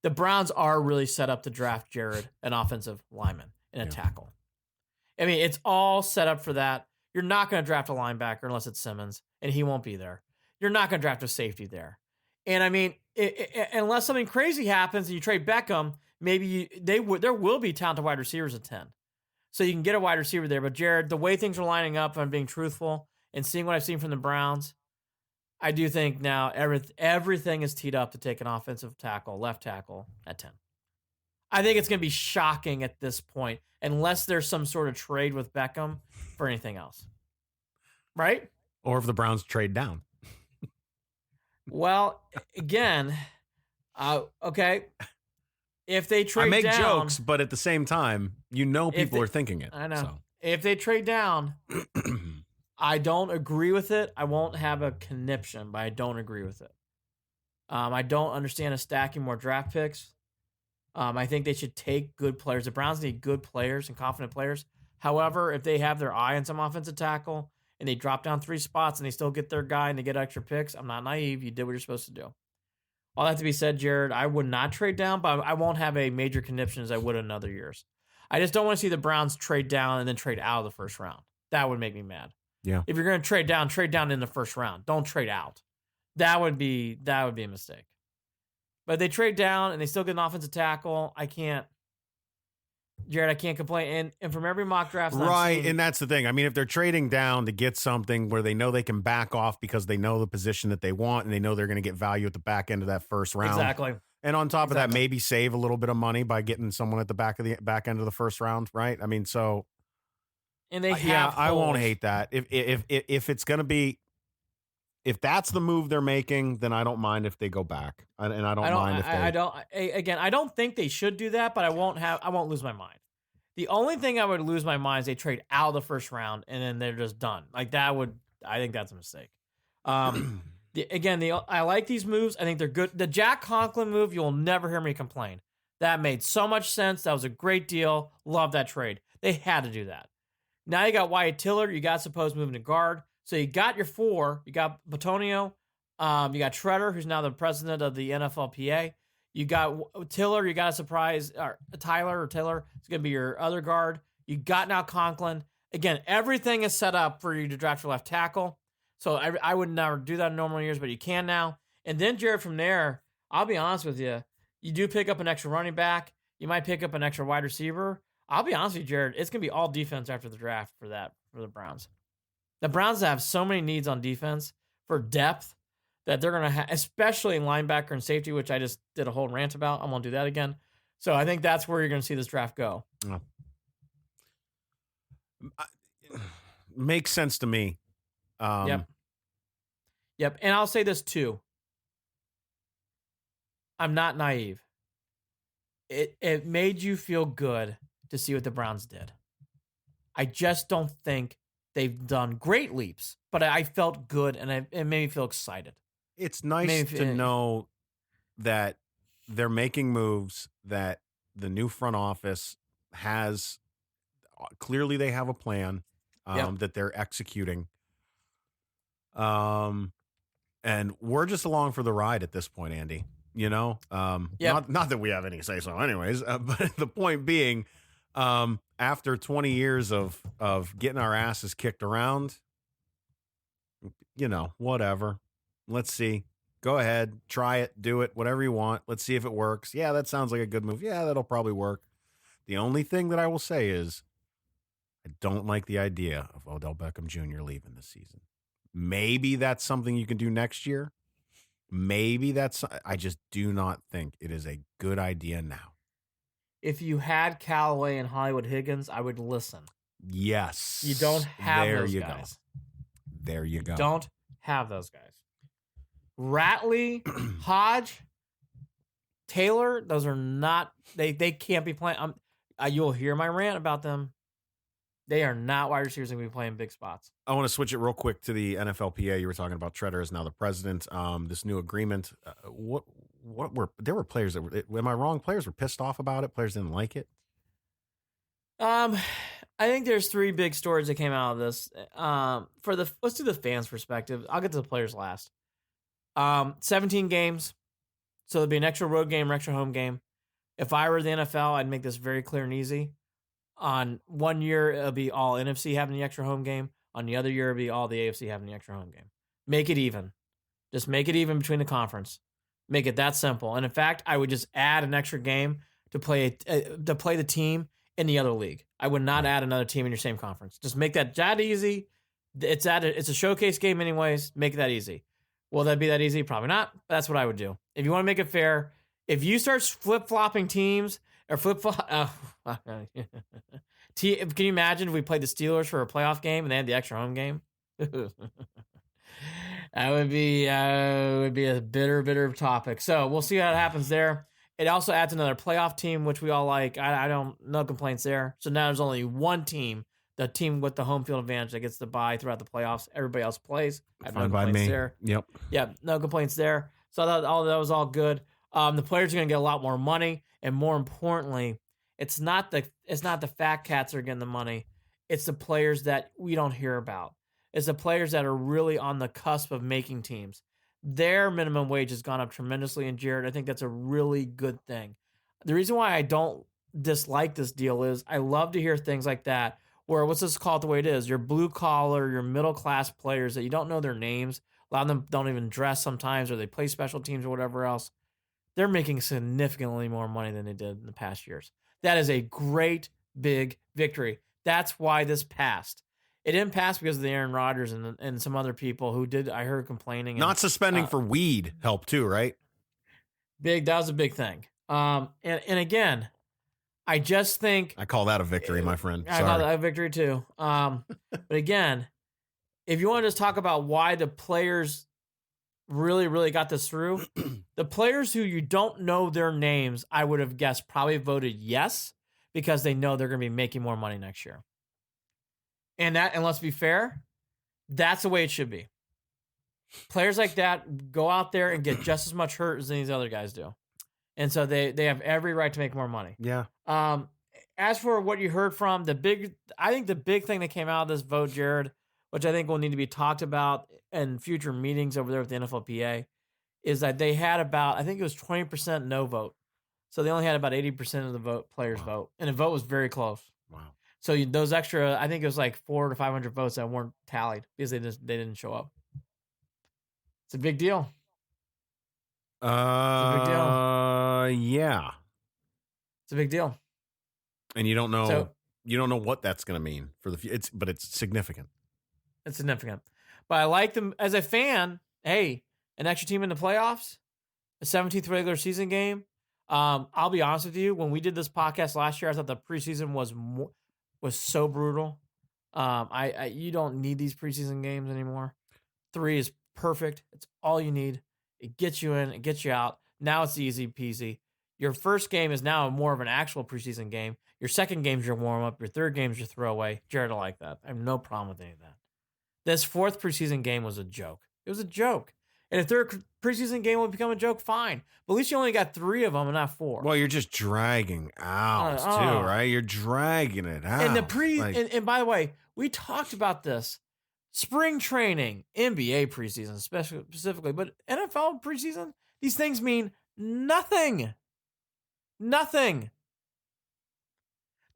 The Browns are really set up to draft Jared, an offensive lineman, and a tackle. It's all set up for that. You're not going to draft a linebacker unless it's Simmons, and he won't be there. You're not going to draft a safety there. And unless something crazy happens and you trade Beckham, maybe there will be talented wide receivers at 10. So you can get a wide receiver there. But Jared, the way things are lining up, if I'm being truthful and seeing what I've seen from the Browns, I do think now everything is teed up to take an offensive tackle, left tackle at 10. I think it's going to be shocking at this point, unless there's some sort of trade with Beckham for anything else. Right? Or if the Browns trade down. Well, again, okay. If they trade down. I make jokes, but at the same time, people are thinking it. I know. So. If they trade down, I don't agree with it. I won't have a conniption, but I don't agree with it. I don't understand us stacking more draft picks. I think they should take good players. The Browns need good players and confident players. However, if they have their eye on some offensive tackle and they drop down 3 spots and they still get their guy and they get extra picks, I'm not naive. You did what you're supposed to do. All that to be said, Jared, I would not trade down, but I won't have a major conniption as I would in other years. I just don't want to see the Browns trade down and then trade out of the first round. That would make me mad. Yeah. If you're going to trade down in the first round. Don't trade out. That would be a mistake. But if they trade down and they still get an offensive tackle, I can't complain. And from every mock draft, right, and that's the thing. If they're trading down to get something where they know they can back off because they know the position that they want and they know they're going to get value at the back end of that first round. Exactly. And on top of that, maybe save a little bit of money by getting someone at the back end of the first round, right? so. And they have. I won't hate that. If it's going to be. If that's the move they're making, then I don't mind if they go back, and I don't mind if they. I don't think they should do that, but I won't lose my mind. The only thing I would lose my mind is they trade out of the first round and then they're just done. Like that I think that's a mistake. I like these moves. I think they're good. The Jack Conklin move, you'll never hear me complain. That made so much sense. That was a great deal. Love that trade. They had to do that. Now you got Wyatt Tiller. You got supposed moving to guard. So you got your 4. You got Batonio. You got Treader, who's now the president of the NFLPA. You got Tiller. You got a surprise. Or Tiller. It's going to be your other guard. You got now Conklin. Again, everything is set up for you to draft your left tackle. So I would never do that in normal years, but you can now. And then, Jared, from there, I'll be honest with you. You do pick up an extra running back. You might pick up an extra wide receiver. I'll be honest with you, Jared. It's going to be all defense after the draft for the Browns. The Browns have so many needs on defense for depth that they're going to have, especially in linebacker and safety, which I just did a whole rant about. I won't do that again. So I think that's where you're going to see this draft go. Oh. Makes sense to me. Yep. And I'll say this too. I'm not naive. It made you feel good to see what the Browns did. I just don't think they've done great leaps, but I felt good, and it made me feel excited. It's nice to know that they're making moves, that the new front office has clearly they have a plan that they're executing. And we're just along for the ride at this point, Andy. You know, not that we have any say so anyways, but the point being, after 20 years of getting our asses kicked around, you know, whatever. Let's see. Go ahead, try it, do it, whatever you want. Let's see if it works. Yeah, that sounds like a good move. Yeah, that'll probably work. The only thing that I will say is I don't like the idea of Odell Beckham Jr. leaving this season. Maybe that's something you can do next year. I just do not think it is a good idea now. If you had Callaway and Hollywood Higgins, I would listen. Yes. You don't have those guys. There you go. Don't have those guys. Ratley, Hodge, Taylor, those are not, they can't be playing. You'll hear my rant about them. They are not wide receivers that will be playing big spots. I want to switch it real quick to the NFLPA. You were talking about Treader is now the president. This new agreement. There were players that were, am I wrong? Players were pissed off about it. Players didn't like it. I think there's three big stories that came out of this. Let's do the fans' perspective. I'll get to the players last. 17 games. So there'll be an extra road game or extra home game. If I were the NFL, I'd make this very clear and easy. On 1 year, it'll be all NFC having the extra home game. On the other year, it'll be all the AFC having the extra home game. Make it even. Just make it even between the conference. Make it that simple. And in fact, I would just add an extra game to play the team in the other league. I would not add another team in your same conference. Just make that easy. It's a showcase game anyways. Make it that easy. Will that be that easy? Probably not. But that's what I would do. If you want to make it fair, if you start flip-flopping teams or flip-flop... can you imagine if we played the Steelers for a playoff game and they had the extra home game? That would be a bitter topic. So we'll see how it happens there. It also adds another playoff team, which we all like. No complaints there. So now there's only one team, the team with the home field advantage that gets to bye throughout the playoffs. Everybody else plays. I have no complaints there. Yep, no complaints there. So I thought that was all good. The players are going to get a lot more money, and more importantly, it's not the fat cats that are getting the money. It's the players that we don't hear about. It's the players that are really on the cusp of making teams. Their minimum wage has gone up tremendously, and Jared, I think that's a really good thing. The reason why I don't dislike this deal is I love to hear things like that, where let's just call it the way it is. Your blue collar, your middle class players that you don't know their names. A lot of them don't even dress sometimes, or they play special teams or whatever else. They're making significantly more money than they did in the past years. That is a great big victory. That's why this passed. It didn't pass because of the Aaron Rodgers and some other people who did. I heard complaining. Not suspending for weed helped too, right? That was a big thing. And again, I just think I call that a victory, my friend. I call that a victory too. But again, if you want to just talk about why the players really got this through, the players who you don't know their names, I would have guessed probably voted yes because they know they're going to be making more money next year. And let's be fair, that's the way it should be. Players like that go out there and get just as much hurt as these other guys do. And so they have every right to make more money. Yeah. As for what you heard from I think the big thing that came out of this vote, Jared, which I think will need to be talked about in future meetings over there with the NFLPA, is that they had about, I think it was 20% no vote. So they only had about 80% of the players vote. And the vote was very close. Wow. So those extra, I think it was like 400 to 500 votes that weren't tallied because they didn't show up. It's a big deal. It's a big deal. Yeah. It's a big deal. And you don't know So- what that's going to mean for the future. But it's significant. It's significant. But I like them as a fan. Hey, an extra team in the playoffs, a 17th regular season game. I'll be honest with you. When we did this podcast last year, I thought the preseason was so brutal. You don't need these preseason games anymore. 3 is perfect. It's all you need. It gets you in. It gets you out. Now it's easy peasy. Your first game is now more of an actual preseason game. Your second game's your warm up. Your third game's your throwaway. Jared will like that. I have no problem with any of that. This 4th preseason game was a joke. It was a joke. And if third preseason game will become a joke, fine. But at least you only got 3 of them and not 4. Well, you're just dragging out too, right? You're dragging it out. And by the way, we talked about this. Spring training, NBA preseason specifically, but NFL preseason, these things mean nothing. Nothing.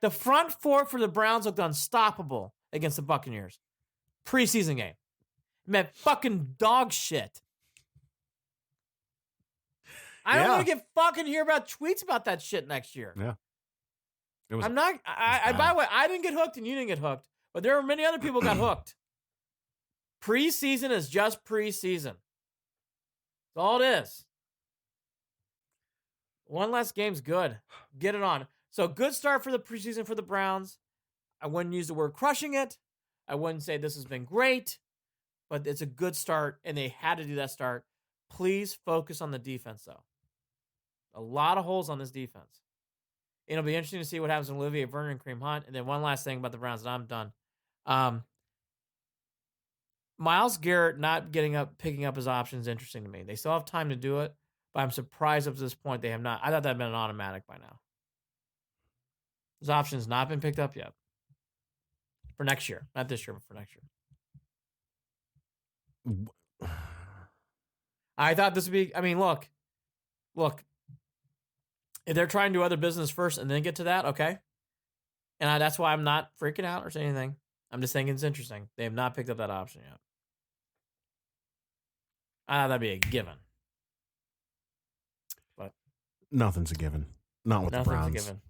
The front 4 for the Browns looked unstoppable against the Buccaneers. Preseason game. It meant fucking dog shit. I don't want to get fucking hear about tweets about that shit next year. Yeah. I'm not. By the way, I didn't get hooked and you didn't get hooked, but there were many other people got hooked. Preseason is just preseason. That's all it is. One less game's good. Get it on. So good start for the preseason for the Browns. I wouldn't use the word crushing it. I wouldn't say this has been great, but it's a good start, and they had to do that start. Please focus on the defense, though. A lot of holes on this defense. It'll be interesting to see what happens with Olivier Vernon and Kareem Hunt. And then one last thing about the Browns, and I'm done. Myles Garrett not picking up his options is interesting to me. They still have time to do it, but I'm surprised up to this point they have not. I thought that had been an automatic by now. His option has not been picked up yet. For next year. Not this year, but for next year. I thought this would be, look. If they're trying to do other business first and then get to that, okay. And that's why I'm not freaking out or saying anything. I'm just thinking it's interesting. They have not picked up that option yet. I thought that'd be a given. But nothing's a given. Not with the Browns. Nothing's a given.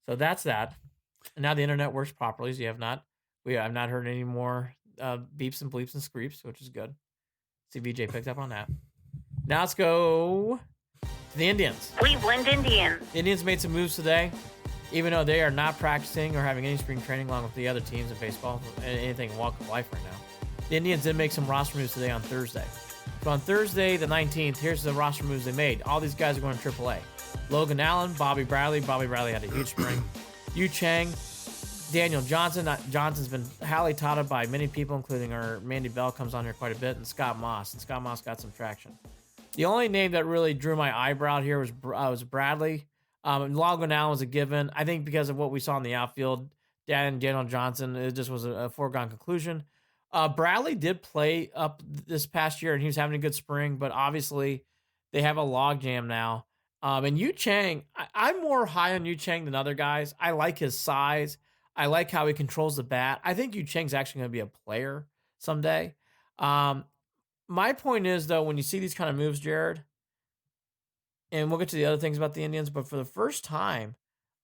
So that's that. And now the internet works properly. So we have not heard any more beeps and bleeps and screeps, which is good. CVJ picked up on that. Now let's go to the Indians. Cleveland Indians. The Indians made some moves today, even though they are not practicing or having any spring training along with the other teams in baseball and anything in walk of life right now. The Indians did make some roster moves today on Thursday. So on Thursday, the 19th, here's the roster moves they made. All these guys are going to AAA. Logan Allen, Bobby Bradley. Bobby Bradley had a huge spring. Yu Chang, Daniel Johnson. Johnson's been highly touted by many people, including our Mandy Bell comes on here quite a bit, and Scott Moss. And Scott Moss got some traction. The only name that really drew my eyebrow here was Bradley. Logan Allen was a given. I think because of what we saw in the outfield, Daniel Johnson, it just was a foregone conclusion. Bradley did play up this past year, and he was having a good spring, but obviously they have a logjam now. And Yu Chang, I'm more high on Yu Chang than other guys. I like his size. I like how he controls the bat. I think Yu Chang's actually going to be a player someday. My point is, though, when you see these kind of moves, Jared, and we'll get to the other things about the Indians, but for the first time,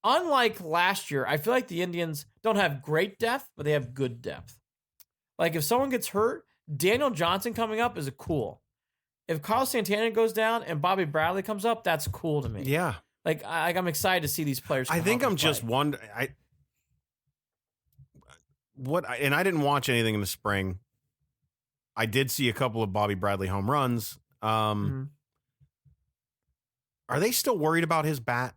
unlike last year, I feel like the Indians don't have great depth, but they have good depth. Like if someone gets hurt, Daniel Johnson coming up is cool. If Carlos Santana goes down and Bobby Bradley comes up, that's cool to me. Yeah. Like I'm excited to see these players. I think I'm just wondering. And I didn't watch anything in the spring. I did see a couple of Bobby Bradley home runs. Are they still worried about his bat?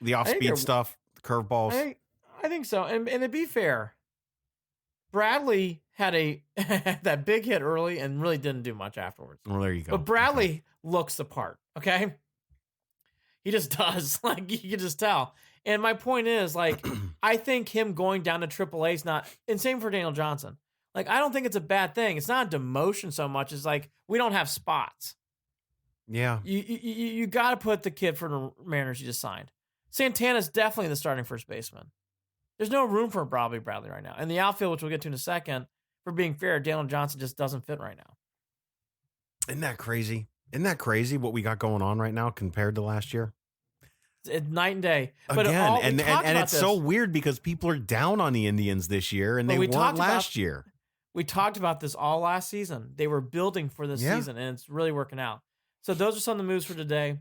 The off-speed stuff, the curveballs? I think so. And to be fair, Bradley had that big hit early and really didn't do much afterwards. Well, there you go. But Bradley looks the part, okay? He just does. Like, you can just tell. And my point is, like, I think him going down to AAA is not... And same for Daniel Johnson. Like, I don't think it's a bad thing. It's not a demotion so much. It's like, we don't have spots. Yeah. You got to put the kid for the Mariners you just signed. Santana's definitely the starting first baseman. There's no room for Bobby Bradley right now. And the outfield, which we'll get to in a second, for being fair, Daniel Johnson just doesn't fit right now. Isn't that crazy? Isn't that crazy what we got going on right now compared to last year? It's night and day. But Again, and it's so weird because people are down on the Indians this year, and they weren't last year. We talked about this all last season. They were building for this season, and it's really working out. So those are some of the moves for today.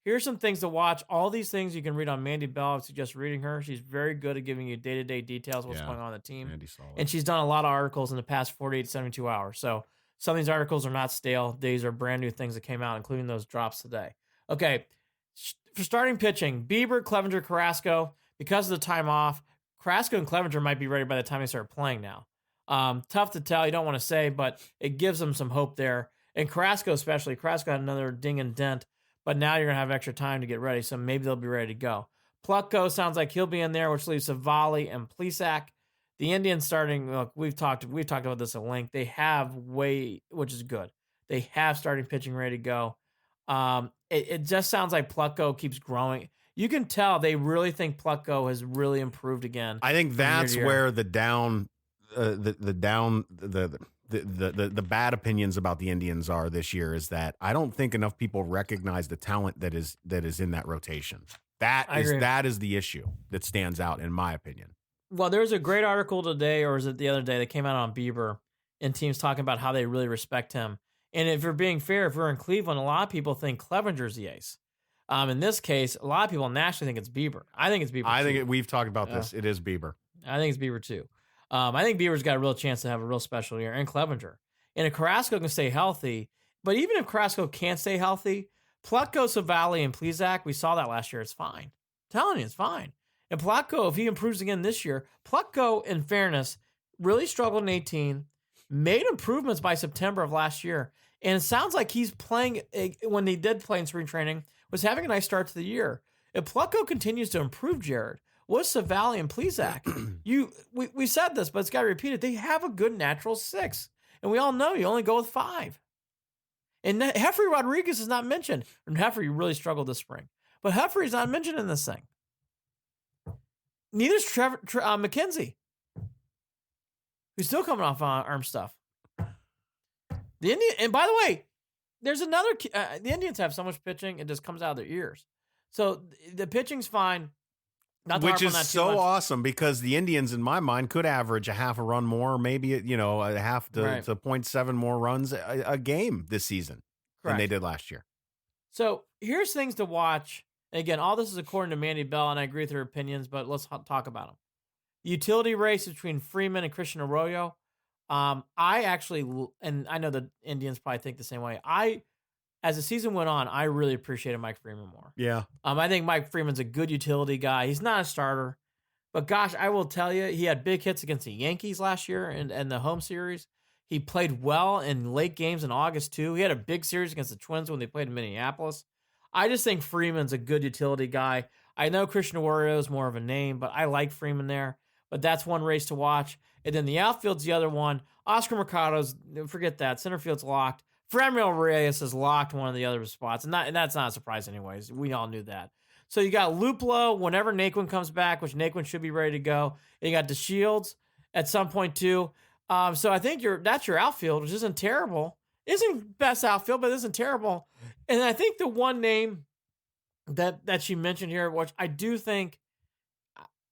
Here's some things to watch. All these things you can read on Mandy Bell. I would suggest reading her. She's very good at giving you day-to-day details of what's going on the team. And she's done a lot of articles in the past 48 to 72 hours. So some of these articles are not stale. These are brand new things that came out, including those drops today. Okay, for starting pitching, Bieber, Clevenger, Carrasco. Because of the time off, Carrasco and Clevenger might be ready by the time they start playing now. Tough to tell. You don't want to say, but it gives them some hope there. And Carrasco especially. Carrasco had another ding and dent. But now you're going to have extra time to get ready, so maybe they'll be ready to go. Plutko sounds like he'll be in there, which leaves Savali and Plesac. The Indians starting, look, we've talked about this at length. They have which is good. They have starting pitching ready to go. It just sounds like Plutko keeps growing. You can tell they really think Plutko has really improved again. I think that's where the bad opinions about the Indians are this year is that I don't think enough people recognize the talent that is in that rotation. That is the issue that stands out in my opinion. Well, there's a great article today, or is it the other day, that came out on Bieber and teams talking about how they really respect him. And if you're being fair, if we're in Cleveland, a lot of people think Clevenger's the ace. In this case, a lot of people nationally think it's Bieber. I think it's Bieber. We've talked about this. It is Bieber. I think it's Bieber too. I think Bieber's got a real chance to have a real special year, and Clevenger. And if Carrasco can stay healthy, but even if Carrasco can't stay healthy, Plutko, Savali, and Plesac, we saw that last year. It's fine. I'm telling you, it's fine. And Plutko, if he improves again this year, Plutko, in fairness, really struggled in 18, made improvements by September of last year, and it sounds like he's playing, when he did play in spring training, was having a nice start to the year. If Plutko continues to improve, Jared, what's Savali and Plesac? We said this, but it's got to be repeated. They have a good natural 6, and we all know you only go with 5. And Jeffrey Rodriguez is not mentioned. And Jeffrey really struggled this spring, but Jeffrey's not mentioned in this thing. Neither's McKenzie, who's still coming off arm stuff. And by the way, there's another. The Indians have so much pitching, it just comes out of their ears. So the pitching's fine. Which is so awesome because the Indians, in my mind, could average a half a run more, maybe a half to 0.7 more runs a game this season than they did last year. So here's things to watch. And again, all this is according to Mandy Bell, and I agree with her opinions, but let's talk about them. The utility race between Freeman and Christian Arroyo. I actually, and I know the Indians probably think the same way. As the season went on, I really appreciated Mike Freeman more. Yeah. I think Mike Freeman's a good utility guy. He's not a starter, but gosh, I will tell you, he had big hits against the Yankees last year and the home series. He played well in late games in August too. He had a big series against the Twins when they played in Minneapolis. I just think Freeman's a good utility guy. I know Christian Arroyo is more of a name, but I like Freeman there. But that's one race to watch. And then the outfield's the other one. Oscar Mercado's, forget that. Center field's locked. Franmil Reyes has locked one of the other spots. And that's not a surprise anyways. We all knew that. So you got Luplow whenever Naquin comes back, which Naquin should be ready to go. And you got DeShields at some point too. So I think that's your outfield, which isn't terrible. Isn't best outfield, but isn't terrible. And I think the one name that she mentioned here, which I do think,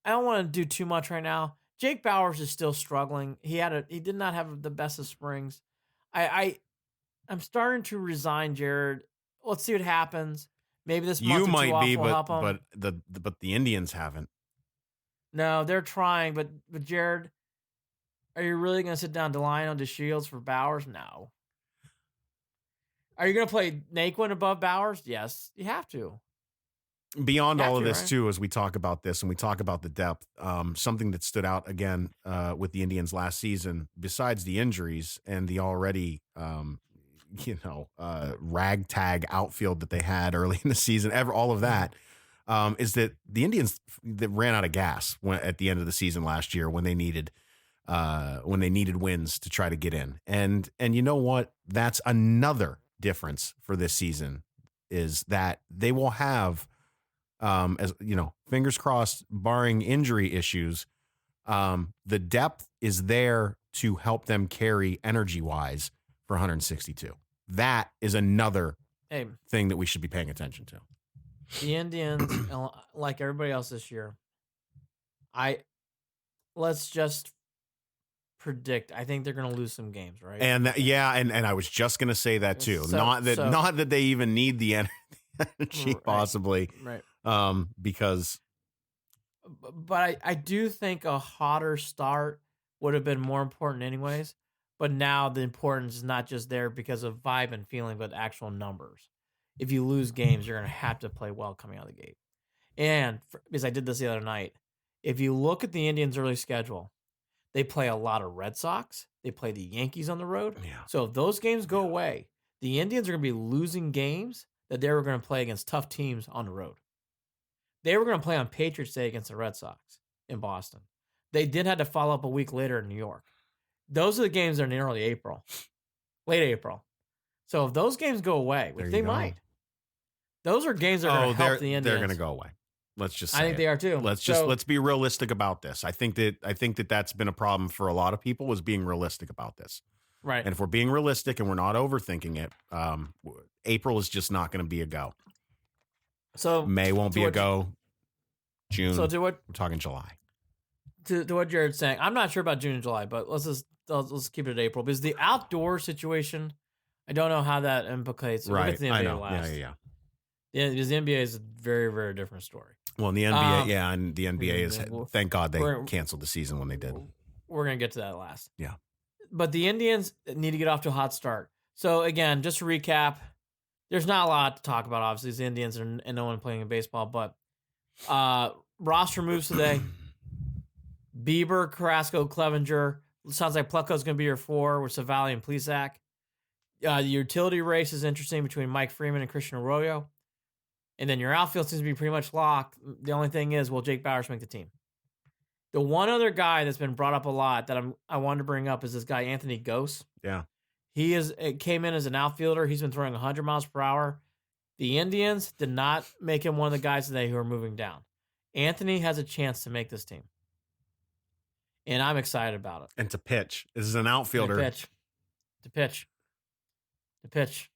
I don't want to do too much right now. Jake Bauers is still struggling. He did not have the best of springs. I'm starting to resign, Jared. Let's see what happens. Maybe this month you might be, will help him. but the Indians haven't. No, they're trying, but Jared, are you really going to sit down Delino, DeShields for Bauers? No. Are you going to play Naquin above Bauers? Yes, you have to. Beyond all of this, too, as we talk about this and we talk about the depth, something that stood out again with the Indians last season, besides the injuries and the already, ragtag outfield that they had early in the season, all of that, is that the Indians that ran out of gas at the end of the season last year when they needed wins to try to get in. And you know what? That's another difference for this season is that they will have, as you know, fingers crossed, barring injury issues, the depth is there to help them carry energy-wise for 162. That is another thing that we should be paying attention to. The Indians, like everybody else this year, let's just predict. I think they're going to lose some games, right? And and I was just going to say that too. Not that they even need the energy, possibly, right? Because. But I do think a hotter start would have been more important, anyways. But now the importance is not just there because of vibe and feeling, but actual numbers. If you lose games, you're going to have to play well coming out of the gate. And because I did this the other night, if you look at the Indians' early schedule, they play a lot of Red Sox. They play the Yankees on the road. Yeah. So if those games go away, the Indians are going to be losing games that they were going to play against tough teams on the road. They were going to play on Patriots Day against the Red Sox in Boston. They did have to follow up a week later in New York. Those are the games that are in early April, late April. So if those games go away, which they might, those are games that are going to help the Indians. They're going to go away. Let's just say I think they are too. Let's be realistic about this. I think that that's been a problem for a lot of people, is being realistic about this. Right. And if we're being realistic and we're not overthinking it, April is just not going to be a go. So May won't be a go. June. So we're talking July. To what Jared's saying, I'm not sure about June and July, but let's keep it at April, because the outdoor situation, I don't know how that implicates. Right. We'll get to the NBA I know. last. Yeah. Because the NBA is a very, very different story. Well, in the NBA, and the NBA is, thank God they canceled the season when they did. We're going to get to that last. Yeah. But the Indians need to get off to a hot start. So, again, just to recap, there's not a lot to talk about, obviously. It's the Indians and no one playing in baseball. But roster moves today. Bieber, Carrasco, Clevenger. Sounds like Plucko's going to be your 4 with Savali and Plesac. The utility race is interesting between Mike Freeman and Christian Arroyo. And then your outfield seems to be pretty much locked. The only thing is, will Jake Bauers make the team? The one other guy that's been brought up a lot that I wanted to bring up is this guy, Anthony Gose. Yeah. It came in as an outfielder. He's been throwing 100 miles per hour. The Indians did not make him one of the guys today who are moving down. Anthony has a chance to make this team. And I'm excited about it. And to pitch. This is an outfielder. To pitch.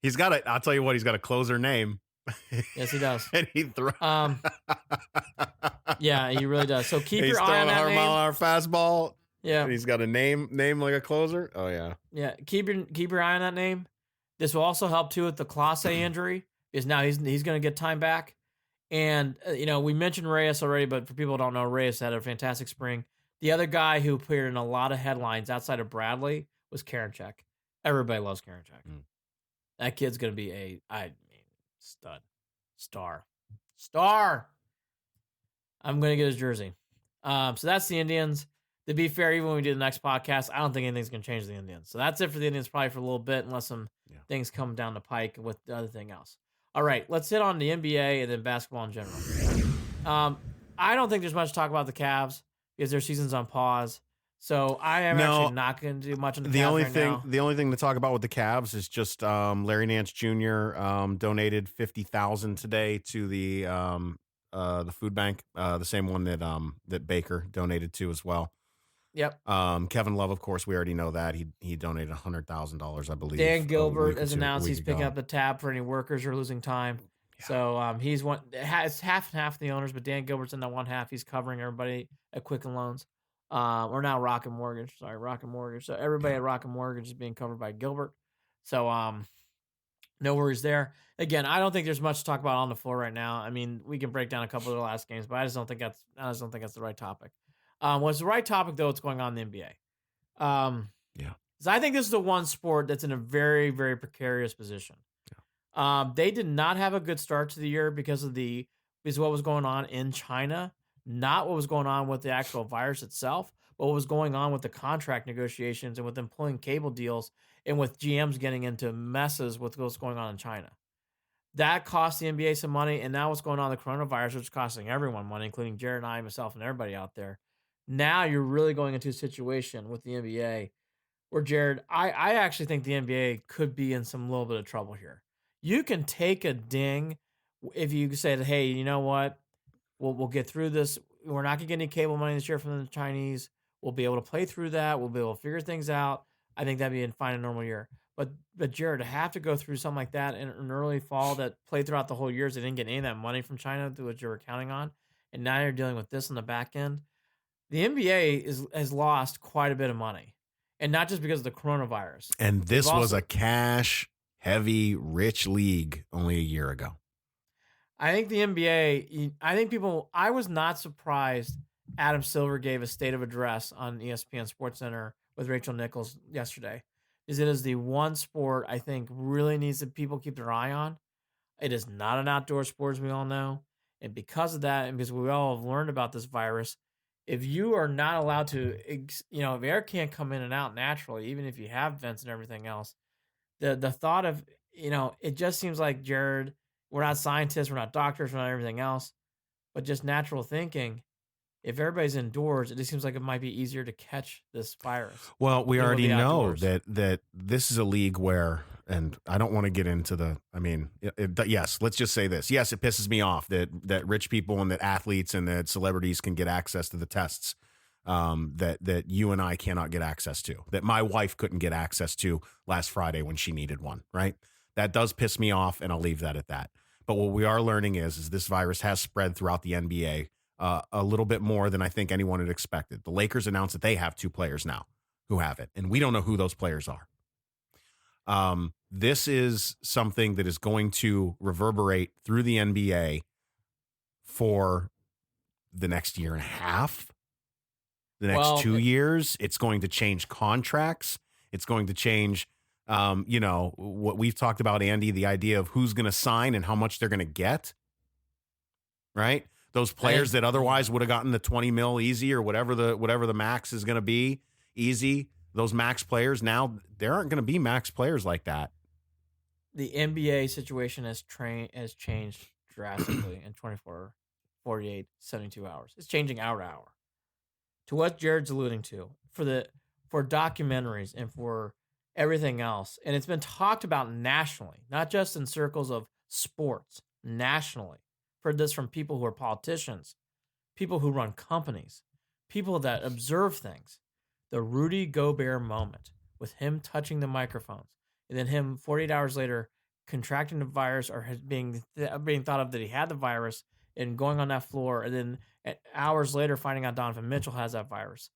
He's got I'll tell you what, he's got a closer name. Yes, he does. And he throws. Yeah, he really does. So keep your eye on that name. 100-mile-an-hour fastball. Yeah, and he's got a name like a closer. Oh yeah. Yeah, keep your eye on that name. This will also help too with the Clase injury. Is now he's going to get time back. And we mentioned Reyes already, but for people who don't know, Reyes had a fantastic spring. The other guy who appeared in a lot of headlines outside of Bradley was Karinchak. Everybody loves Karinchak. That kid's going to be stud. Star. I'm going to get his jersey. So that's the Indians. To be fair, even when we do the next podcast, I don't think anything's going to change the Indians. So that's it for the Indians probably for a little bit, unless some things come down the pike with the other thing else. All right, let's hit on the NBA and then basketball in general. I don't think there's much to talk about the Cavs because their season's on pause. So I am actually not going to do much on the Cavs now. The only thing to talk about with the Cavs is just Larry Nance Jr. Donated $50,000 today to the food bank, the same one that Baker donated to as well. Yep. Kevin Love, of course, we already know that he donated $100,000, I believe. Dan Gilbert has announced he's picking up the tab for any workers who are losing time. Yeah. So he's it's half and half of the owners, but Dan Gilbert's in that one half. He's covering everybody at Quicken Loans. Or now Rocket Mortgage. Sorry, Rocket Mortgage. So everybody at Rocket Mortgage is being covered by Gilbert. So no worries there. Again, I don't think there's much to talk about on the floor right now. I mean, we can break down a couple of the last games, but I just don't think that's the right topic. What's the right topic though? What's going on in the NBA? Yeah. Because I think this is the one sport that's in a very, very precarious position. Yeah. They did not have a good start to the year because of what was going on in China. Not what was going on with the actual virus itself, but what was going on with the contract negotiations and with them pulling cable deals and with GMs getting into messes with what's going on in China. That cost the NBA some money, and now what's going on with the coronavirus, which is costing everyone money, including Jared and I, myself, and everybody out there. Now you're really going into a situation with the NBA where, Jared, I actually think the NBA could be in some little bit of trouble here. You can take a ding if you say that, hey, you know what? We'll get through this. We're not going to get any cable money this year from the Chinese. We'll be able to play through that. We'll be able to figure things out. I think that'd be fine in a normal year. But Jared, to have to go through something like that in an early fall that played throughout the whole year, they didn't get any of that money from China, which you were counting on, and now you're dealing with this on the back end. The NBA has lost quite a bit of money, and not just because of the coronavirus. And this They've was also- a cash-heavy, rich league only a year ago. I think the NBA, I was not surprised Adam Silver gave a state of address on ESPN SportsCenter with Rachel Nichols yesterday. Is it is the one sport I think really needs to people keep their eye on. It is not an outdoor sport, as we all know. And because of that, and because we all have learned about this virus, if you are not allowed to, if air can't come in and out naturally, even if you have vents and everything else, the thought of, it just seems like, Jared, we're not scientists, we're not doctors, we're not everything else, but just natural thinking. If everybody's indoors, it just seems like it might be easier to catch this virus. Well, we than it would already be know outdoors. that this is a league where, and I don't want to get into yes, let's just say this. Yes, it pisses me off that rich people and that athletes and that celebrities can get access to the tests that you and I cannot get access to, that my wife couldn't get access to last Friday when she needed one, right? That does piss me off, and I'll leave that at that. But what we are learning is this virus has spread throughout the NBA a little bit more than I think anyone had expected. The Lakers announced that they have 2 players now who have it, and we don't know who those players are. This is something that is going to reverberate through the NBA for the next year and a half, the next 2 years. It's going to change contracts. It's going to change, what we've talked about, Andy, the idea of who's going to sign and how much they're going to get, right? Those players that otherwise would have gotten the 20 mil easy or whatever the max is going to be easy. Those max players now, there aren't going to be max players like that. The NBA situation has changed drastically in 24, 48, 72 hours. It's changing hour to hour. To what Jared's alluding to, for documentaries and for everything else, and it's been talked about nationally, not just in circles of sports, nationally. Heard this from people who are politicians, people who run companies, people that observe things. The Rudy Gobert moment with him touching the microphones, and then him 48 hours later contracting the virus or being thought of that he had the virus and going on that floor, and then hours later finding out Donovan Mitchell has that virus.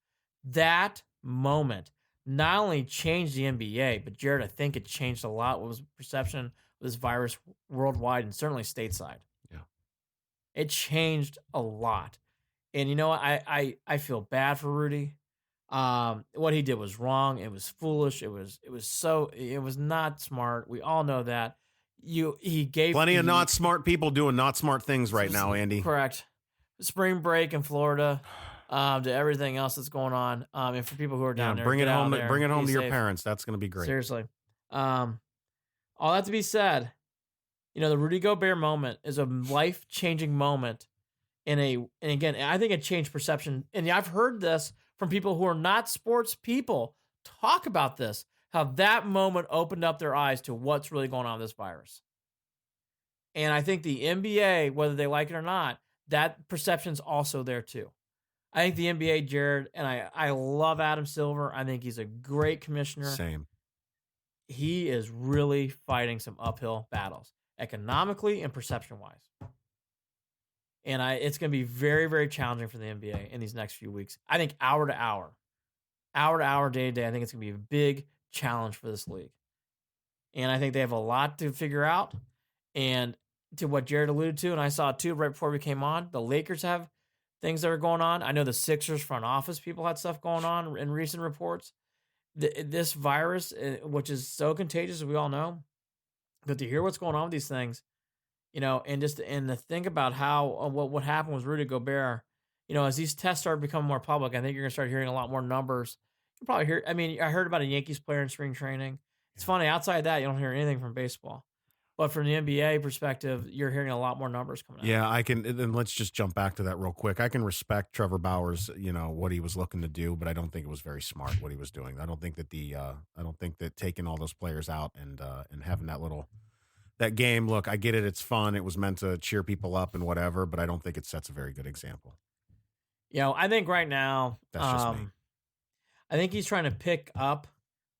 That moment not only changed the NBA, but Jared, I think it changed a lot what was perception of this virus worldwide and certainly stateside. It changed a lot. And you know what? I feel bad for Rudy. What he did was wrong. It was foolish. It was not smart. We all know that. He gave Plenty of not smart people doing not smart things right now, Andy. Correct. Spring break in Florida, to everything else that's going on. And for people who are down there, bring it home to your safe. parents. That's going to be great. Seriously. All that to be said, the Rudy Gobert moment is a life-changing moment and again, I think it changed perception. And I've heard this from people who are not sports people talk about this, how that moment opened up their eyes to what's really going on with this virus. And I think the NBA, whether they like it or not, that perception's also there too. I think the NBA, Jared, and I love Adam Silver. I think he's a great commissioner. Same. He is really fighting some uphill battles, economically and perception-wise. And it's going to be very, very challenging for the NBA in these next few weeks. I think hour to hour, day to day, I think it's going to be a big challenge for this league. And I think they have a lot to figure out. And to what Jared alluded to, and I saw too right before we came on, the Lakers have things that are going on. I know the Sixers front office people had stuff going on in recent reports. This virus, which is so contagious, as we all know, but to hear what's going on with these things, and to think about how what happened with Rudy Gobert, as these tests start becoming more public, I think you're gonna start hearing a lot more numbers. You'll probably hear. I mean, I heard about a Yankees player in spring training. It's funny. Outside of that, you don't hear anything from baseball. But from the NBA perspective, you're hearing a lot more numbers coming out. Yeah, I can. Then let's just jump back to that real quick. I can respect Trevor Bauer's, what he was looking to do, but I don't think it was very smart what he was doing. I don't think that taking all those players out and having that game. Look, I get it. It's fun. It was meant to cheer people up and whatever, but I don't think it sets a very good example. I think right now, that's just me. I think he's trying to pick up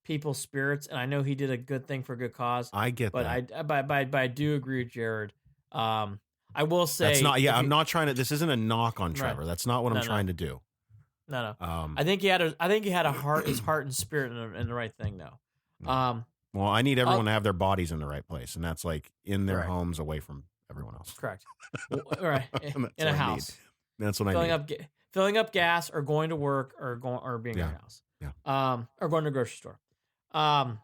people's spirits, and I know he did a good thing for a good cause. I get that. But I do agree with Jared. I will say That's not. Yeah, I'm not trying to. This isn't a knock on Trevor. Right. That's not what I'm trying to do. No. I think he had a heart, his heart and spirit in the right thing though. Well, I need everyone to have their bodies in the right place, and that's like in their Correct. homes, away from everyone else. Correct. Right. In a house. That's what I need. Filling up gas, or going to work, or being in your house. Yeah. Or going to the grocery store. All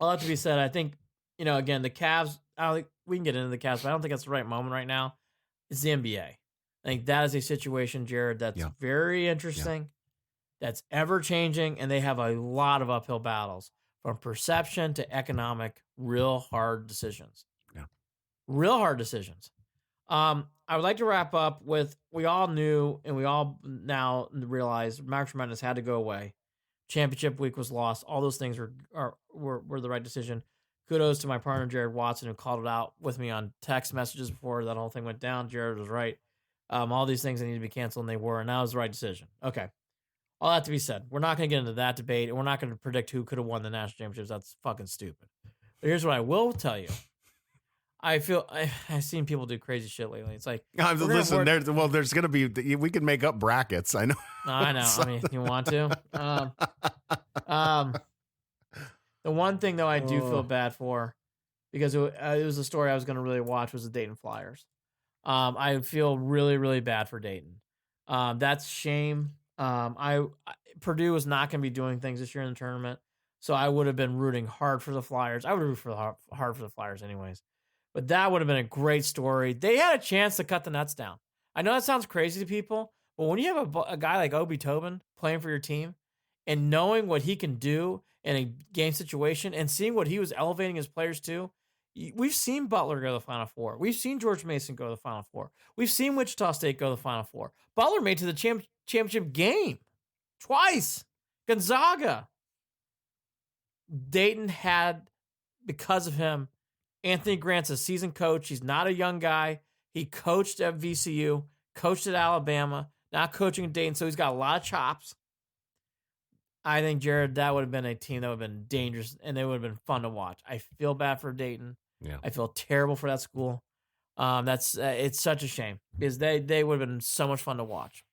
that to be said, I think, again, the Cavs, I don't think we can get into the Cavs, but I don't think that's the right moment right now. It's the NBA. I think that is a situation, Jared, that's very interesting, that's ever changing, and they have a lot of uphill battles from perception to economic, real hard decisions. Yeah. Real hard decisions. I would like to wrap up with, we all knew and we all now realize March Madness had to go away. Championship week was lost. All those things were the right decision. Kudos to my partner, Jared Watson, who called it out with me on text messages before that whole thing went down. Jared was right. All these things that needed to be canceled, and they were, and that was the right decision. Okay. All that to be said, we're not going to get into that debate, and we're not going to predict who could have won the national championships. That's fucking stupid. But here's what I will tell you. I feel I've seen people do crazy shit lately. It's like, listen, there's going to be, we can make up brackets. I know. I know. I mean, you want to? The one thing though I do feel bad for, because it was a story I was going to really watch, was the Dayton Flyers. I feel really, really bad for Dayton. That's shame. Purdue is not going to be doing things this year in the tournament, so I would have been rooting hard for the Flyers. I would have rooted hard for the Flyers anyways. But that would have been a great story. They had a chance to cut the nuts down. I know that sounds crazy to people, but when you have a guy like Obi Tobin playing for your team and knowing what he can do in a game situation and seeing what he was elevating his players to, we've seen Butler go to the Final Four. We've seen George Mason go to the Final Four. We've seen Wichita State go to the Final Four. Butler made it to the championship game twice. Gonzaga. Dayton had, because of him, Anthony Grant's a seasoned coach. He's not a young guy. He coached at VCU, coached at Alabama, now coaching at Dayton, so he's got a lot of chops. I think, Jared, that would have been a team that would have been dangerous, and it would have been fun to watch. I feel bad for Dayton. Yeah. I feel terrible for that school. It's such a shame, because they would have been so much fun to watch.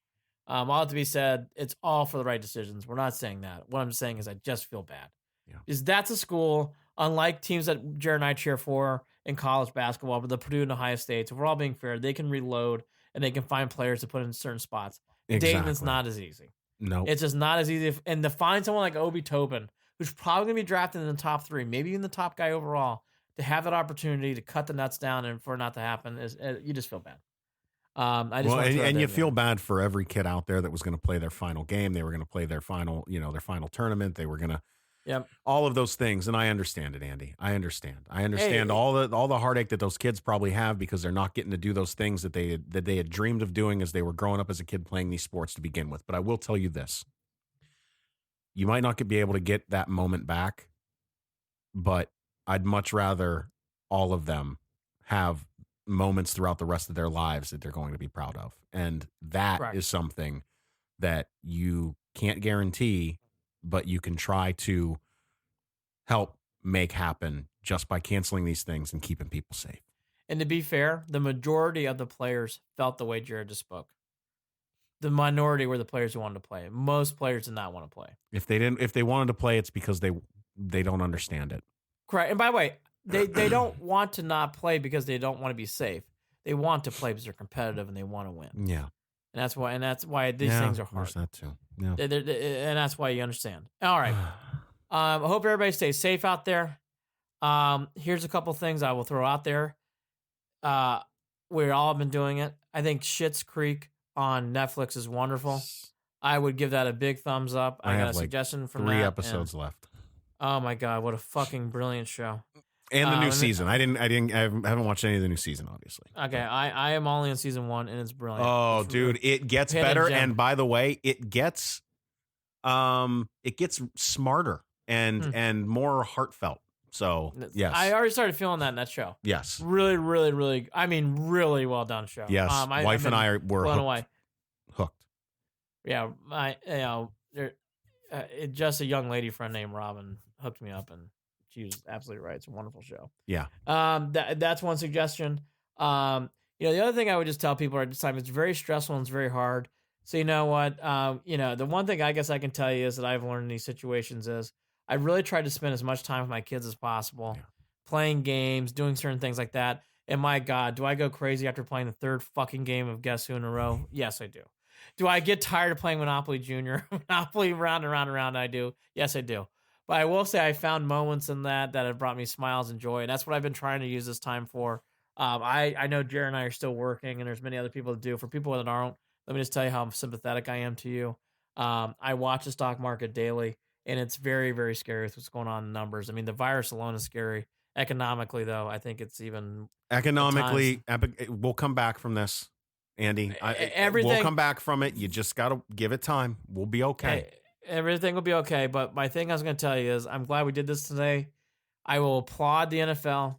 All that to be said, it's all for the right decisions. We're not saying that. What I'm saying is I just feel bad. Yeah. Because that's a school, unlike teams that Jared and I cheer for in college basketball, but the Purdue and Ohio State, if we're all being fair, they can reload and they can find players to put in certain spots. Exactly. Dayton, it's not as easy. No. It's just not as easy. And to find someone like Obi Tobin, who's probably going to be drafted in the top 3, maybe even the top guy overall, to have that opportunity to cut the nuts down and for it not to happen, you just feel bad. And you feel bad for every kid out there that was going to play their final game. They were going to play their final tournament. They were going to, all of those things. And I understand it, Andy. I understand all the heartache that those kids probably have because they're not getting to do those things that they had dreamed of doing as they were growing up as a kid playing these sports to begin with. But I will tell you this: you might not be able to get that moment back, but I'd much rather all of them have moments throughout the rest of their lives that they're going to be proud of. And that is something that you can't guarantee, but you can try to help make happen just by canceling these things and keeping people safe. And to be fair, the majority of the players felt the way Jared just spoke. The minority were the players who wanted to play. Most players did not want to play. If they wanted to play, it's because they don't understand it. Correct. And by the way, they don't want to not play because they don't want to be safe. They want to play because they're competitive and they want to win. Yeah. And that's why these things are hard. There's that too. Yeah. And that's why you understand. All right. I hope everybody stays safe out there. Here's a couple things I will throw out there. We've all been doing it. I think Schitt's Creek on Netflix is wonderful. I would give that a big thumbs up. I got a suggestion from 3 episodes left. Oh my God, what a fucking brilliant show. And the new season. I haven't watched any of the new season, obviously. Okay, I am only in season 1 and it's brilliant. Oh, it's dude, it gets better. And by the way, it gets smarter and more heartfelt. So yes, I already started feeling that in that show. Yes, really, really, really. I mean, really well done show. Yes, wife and I were blown away. Hooked. Yeah, just a young lady friend named Robin hooked me up, and she was absolutely right. It's a wonderful show. Yeah. That's one suggestion. The other thing I would just tell people at this time, it's very stressful and it's very hard. So you know what? The one thing I guess I can tell you is that I've learned in these situations is I really tried to spend as much time with my kids as possible, playing games, doing certain things like that. And my God, do I go crazy after playing the third fucking game of Guess Who in a row? Yes, I do. Do I get tired of playing Monopoly Junior? Monopoly round and round and round, I do. Yes, I do. But I will say I found moments in that have brought me smiles and joy. And that's what I've been trying to use this time for. I know Jared and I are still working, and there's many other people that do. For people that aren't, let me just tell you how sympathetic I am to you. I watch the stock market daily, and it's very, very scary with what's going on in numbers. I mean, the virus alone is scary. Economically, though, I think it's even Economically, we'll come back from this, Andy. We'll come back from it. You just got to give it time. We'll be okay. Everything will be okay. But my thing I was going to tell you is I'm glad we did this today. I will applaud the NFL.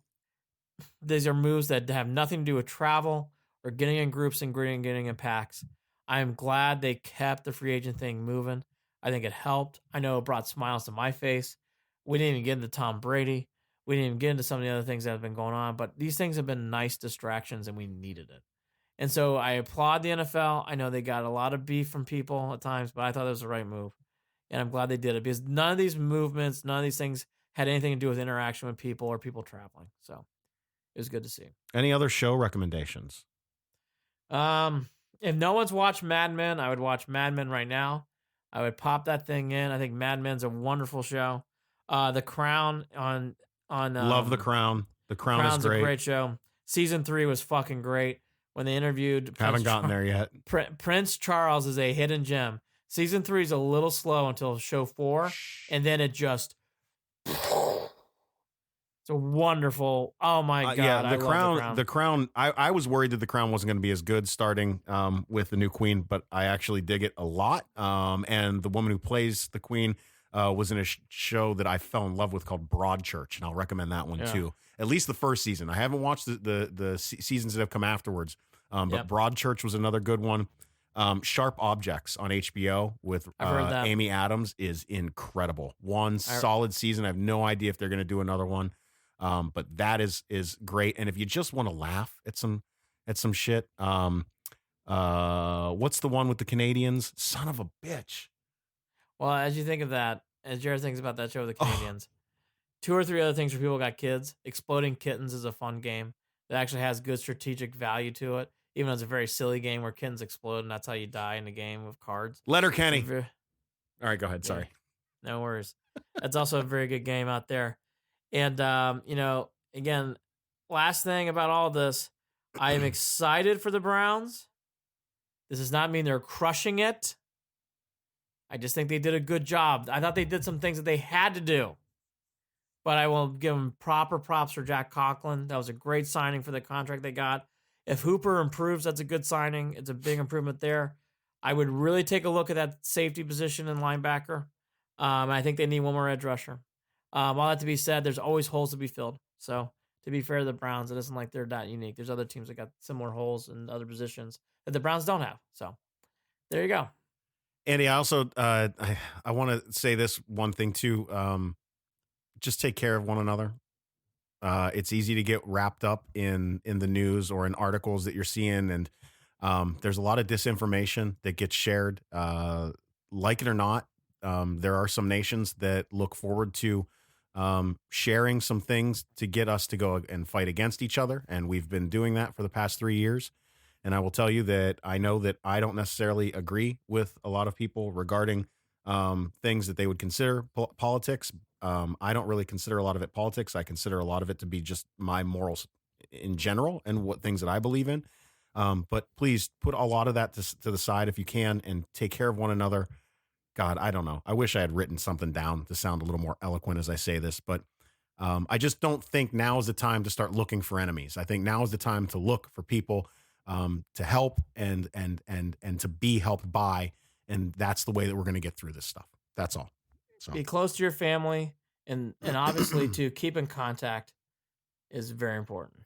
These are moves that have nothing to do with travel or getting in groups and getting in packs. I am glad they kept the free agent thing moving. I think it helped. I know it brought smiles to my face. We didn't even get into Tom Brady. We didn't even get into some of the other things that have been going on, but these things have been nice distractions and we needed it. And so I applaud the NFL. I know they got a lot of beef from people at times, but I thought it was the right move. And I'm glad they did it because none of these movements, none of these things had anything to do with interaction with people or people traveling. So it was good to see. Any other show recommendations? If no one's watched Mad Men, I would watch Mad Men right now. I would pop that thing in. I think Mad Men's a wonderful show. The Crown on Love The Crown. The Crown is great. A great show. Season 3 was fucking great. When they interviewed Haven't gotten there yet. Prince Charles is a hidden gem. Season 3 is a little slow until show 4, and then it just it's a wonderful. Oh my God. Yeah, I love The Crown. I was worried that The Crown wasn't going to be as good starting with the new queen, but I actually dig it a lot. And the woman who plays the queen was in a show that I fell in love with called Broadchurch, and I'll recommend that one too. At least the first season. I haven't watched the seasons that have come afterwards, but Broadchurch was another good one. Sharp Objects on HBO with Amy Adams is incredible. One solid season. I have no idea if they're going to do another one, but that is great. And if you just want to laugh at some shit, what's the one with the Canadians? Son of a bitch. Well, as you think of that, as Jared thinks about that show with the Canadians, 2 or 3 other things for people who got kids. Exploding Kittens is a fun game that actually has good strategic value to it, even though it's a very silly game where kittens explode and that's how you die in a game of cards. Letterkenny. All right, go ahead. Yeah, sorry. No worries. That's also a very good game out there. And, again, last thing about all this, I am excited for the Browns. This does not mean they're crushing it. I just think they did a good job. I thought they did some things that they had to do. But I will give them proper props for Jack Conklin. That was a great signing for the contract they got. If Hooper improves, that's a good signing. It's a big improvement there. I would really take a look at that safety position in linebacker. I think they need one more edge rusher. All that to be said, there's always holes to be filled. So to be fair to the Browns, it isn't like they're that unique. There's other teams that got similar holes in other positions that the Browns don't have. So there you go. Andy, I also I want to say this one thing too. Just take care of one another. It's easy to get wrapped up in the news or in articles that you're seeing, and there's a lot of disinformation that gets shared. Like it or not, there are some nations that look forward to sharing some things to get us to go and fight against each other, and we've been doing that for the past 3 years. And I will tell you that I know that I don't necessarily agree with a lot of people regarding things that they would consider politics. I don't really consider a lot of it politics. I consider a lot of it to be just my morals in general and what things that I believe in. But please put a lot of that to the side if you can and take care of one another. God, I don't know. I wish I had written something down to sound a little more eloquent as I say this, but I just don't think now is the time to start looking for enemies. I think now is the time to look for people to help and to be helped by, and that's the way that we're going to get through this stuff. That's all. So be close to your family, and obviously to keep in contact is very important.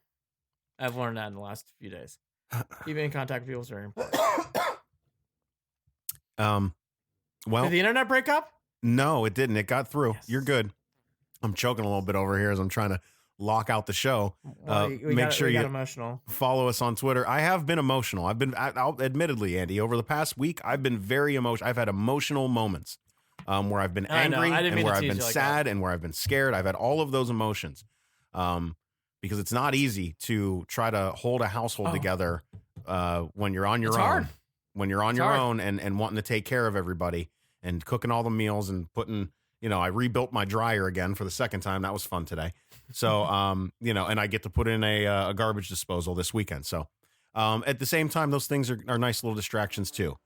I've learned that in the last few days. Keeping in contact with people is very important. Well, did the internet break up? No, it didn't. It got through. Yes. You're good. I'm choking a little bit over here as I'm trying to lock out the show. Well, we Make got, sure we got you emotional. follow us on Twitter. I have been emotional. Admittedly, Andy, over the past week, I've been very emotional. I've had emotional moments where I've been I know. angry I didn't and mean where to I've tease been you like sad and where I've been scared. I've had all of those emotions because it's not easy to try to hold a household together when you're on your It's own. hard. When you're on It's your hard. own and wanting to take care of everybody and cooking all the meals and putting, I rebuilt my dryer again for the second time. That was fun today. So, and I get to put in a garbage disposal this weekend. So, at the same time, those things are nice little distractions too.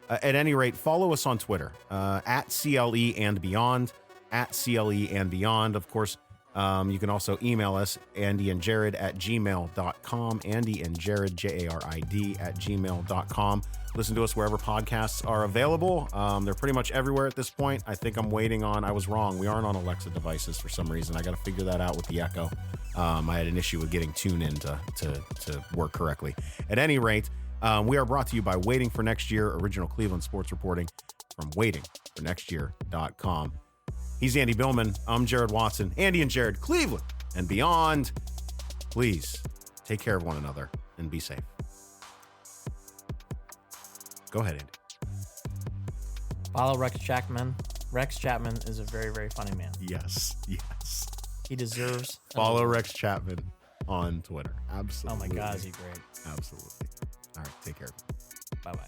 At any rate, follow us on Twitter at CLE and Beyond, at CLE and Beyond. Of course, you can also email us, Andy and Jarid at gmail.com, Andy and Jarid, Jarid at gmail.com. Listen to us wherever podcasts are available. They're pretty much everywhere at this point. I think I'm waiting on, I was wrong. We aren't on Alexa devices for some reason. I got to figure that out with the Echo. I had an issue with getting TuneIn to work correctly. At any rate, we are brought to you by Waiting for Next Year, original Cleveland sports reporting from waitingfornextyear.com. He's Andy Billman. I'm Jarid Watson. Andy and Jarid, Cleveland and beyond. Please take care of one another and be safe. Go ahead, Andy. Follow Rex Chapman. Rex Chapman is a very, very funny man. Yes. He deserves. Follow Rex Chapman on Twitter. Oh Absolutely. my God, is he great? Absolutely. All right, take care. Bye bye.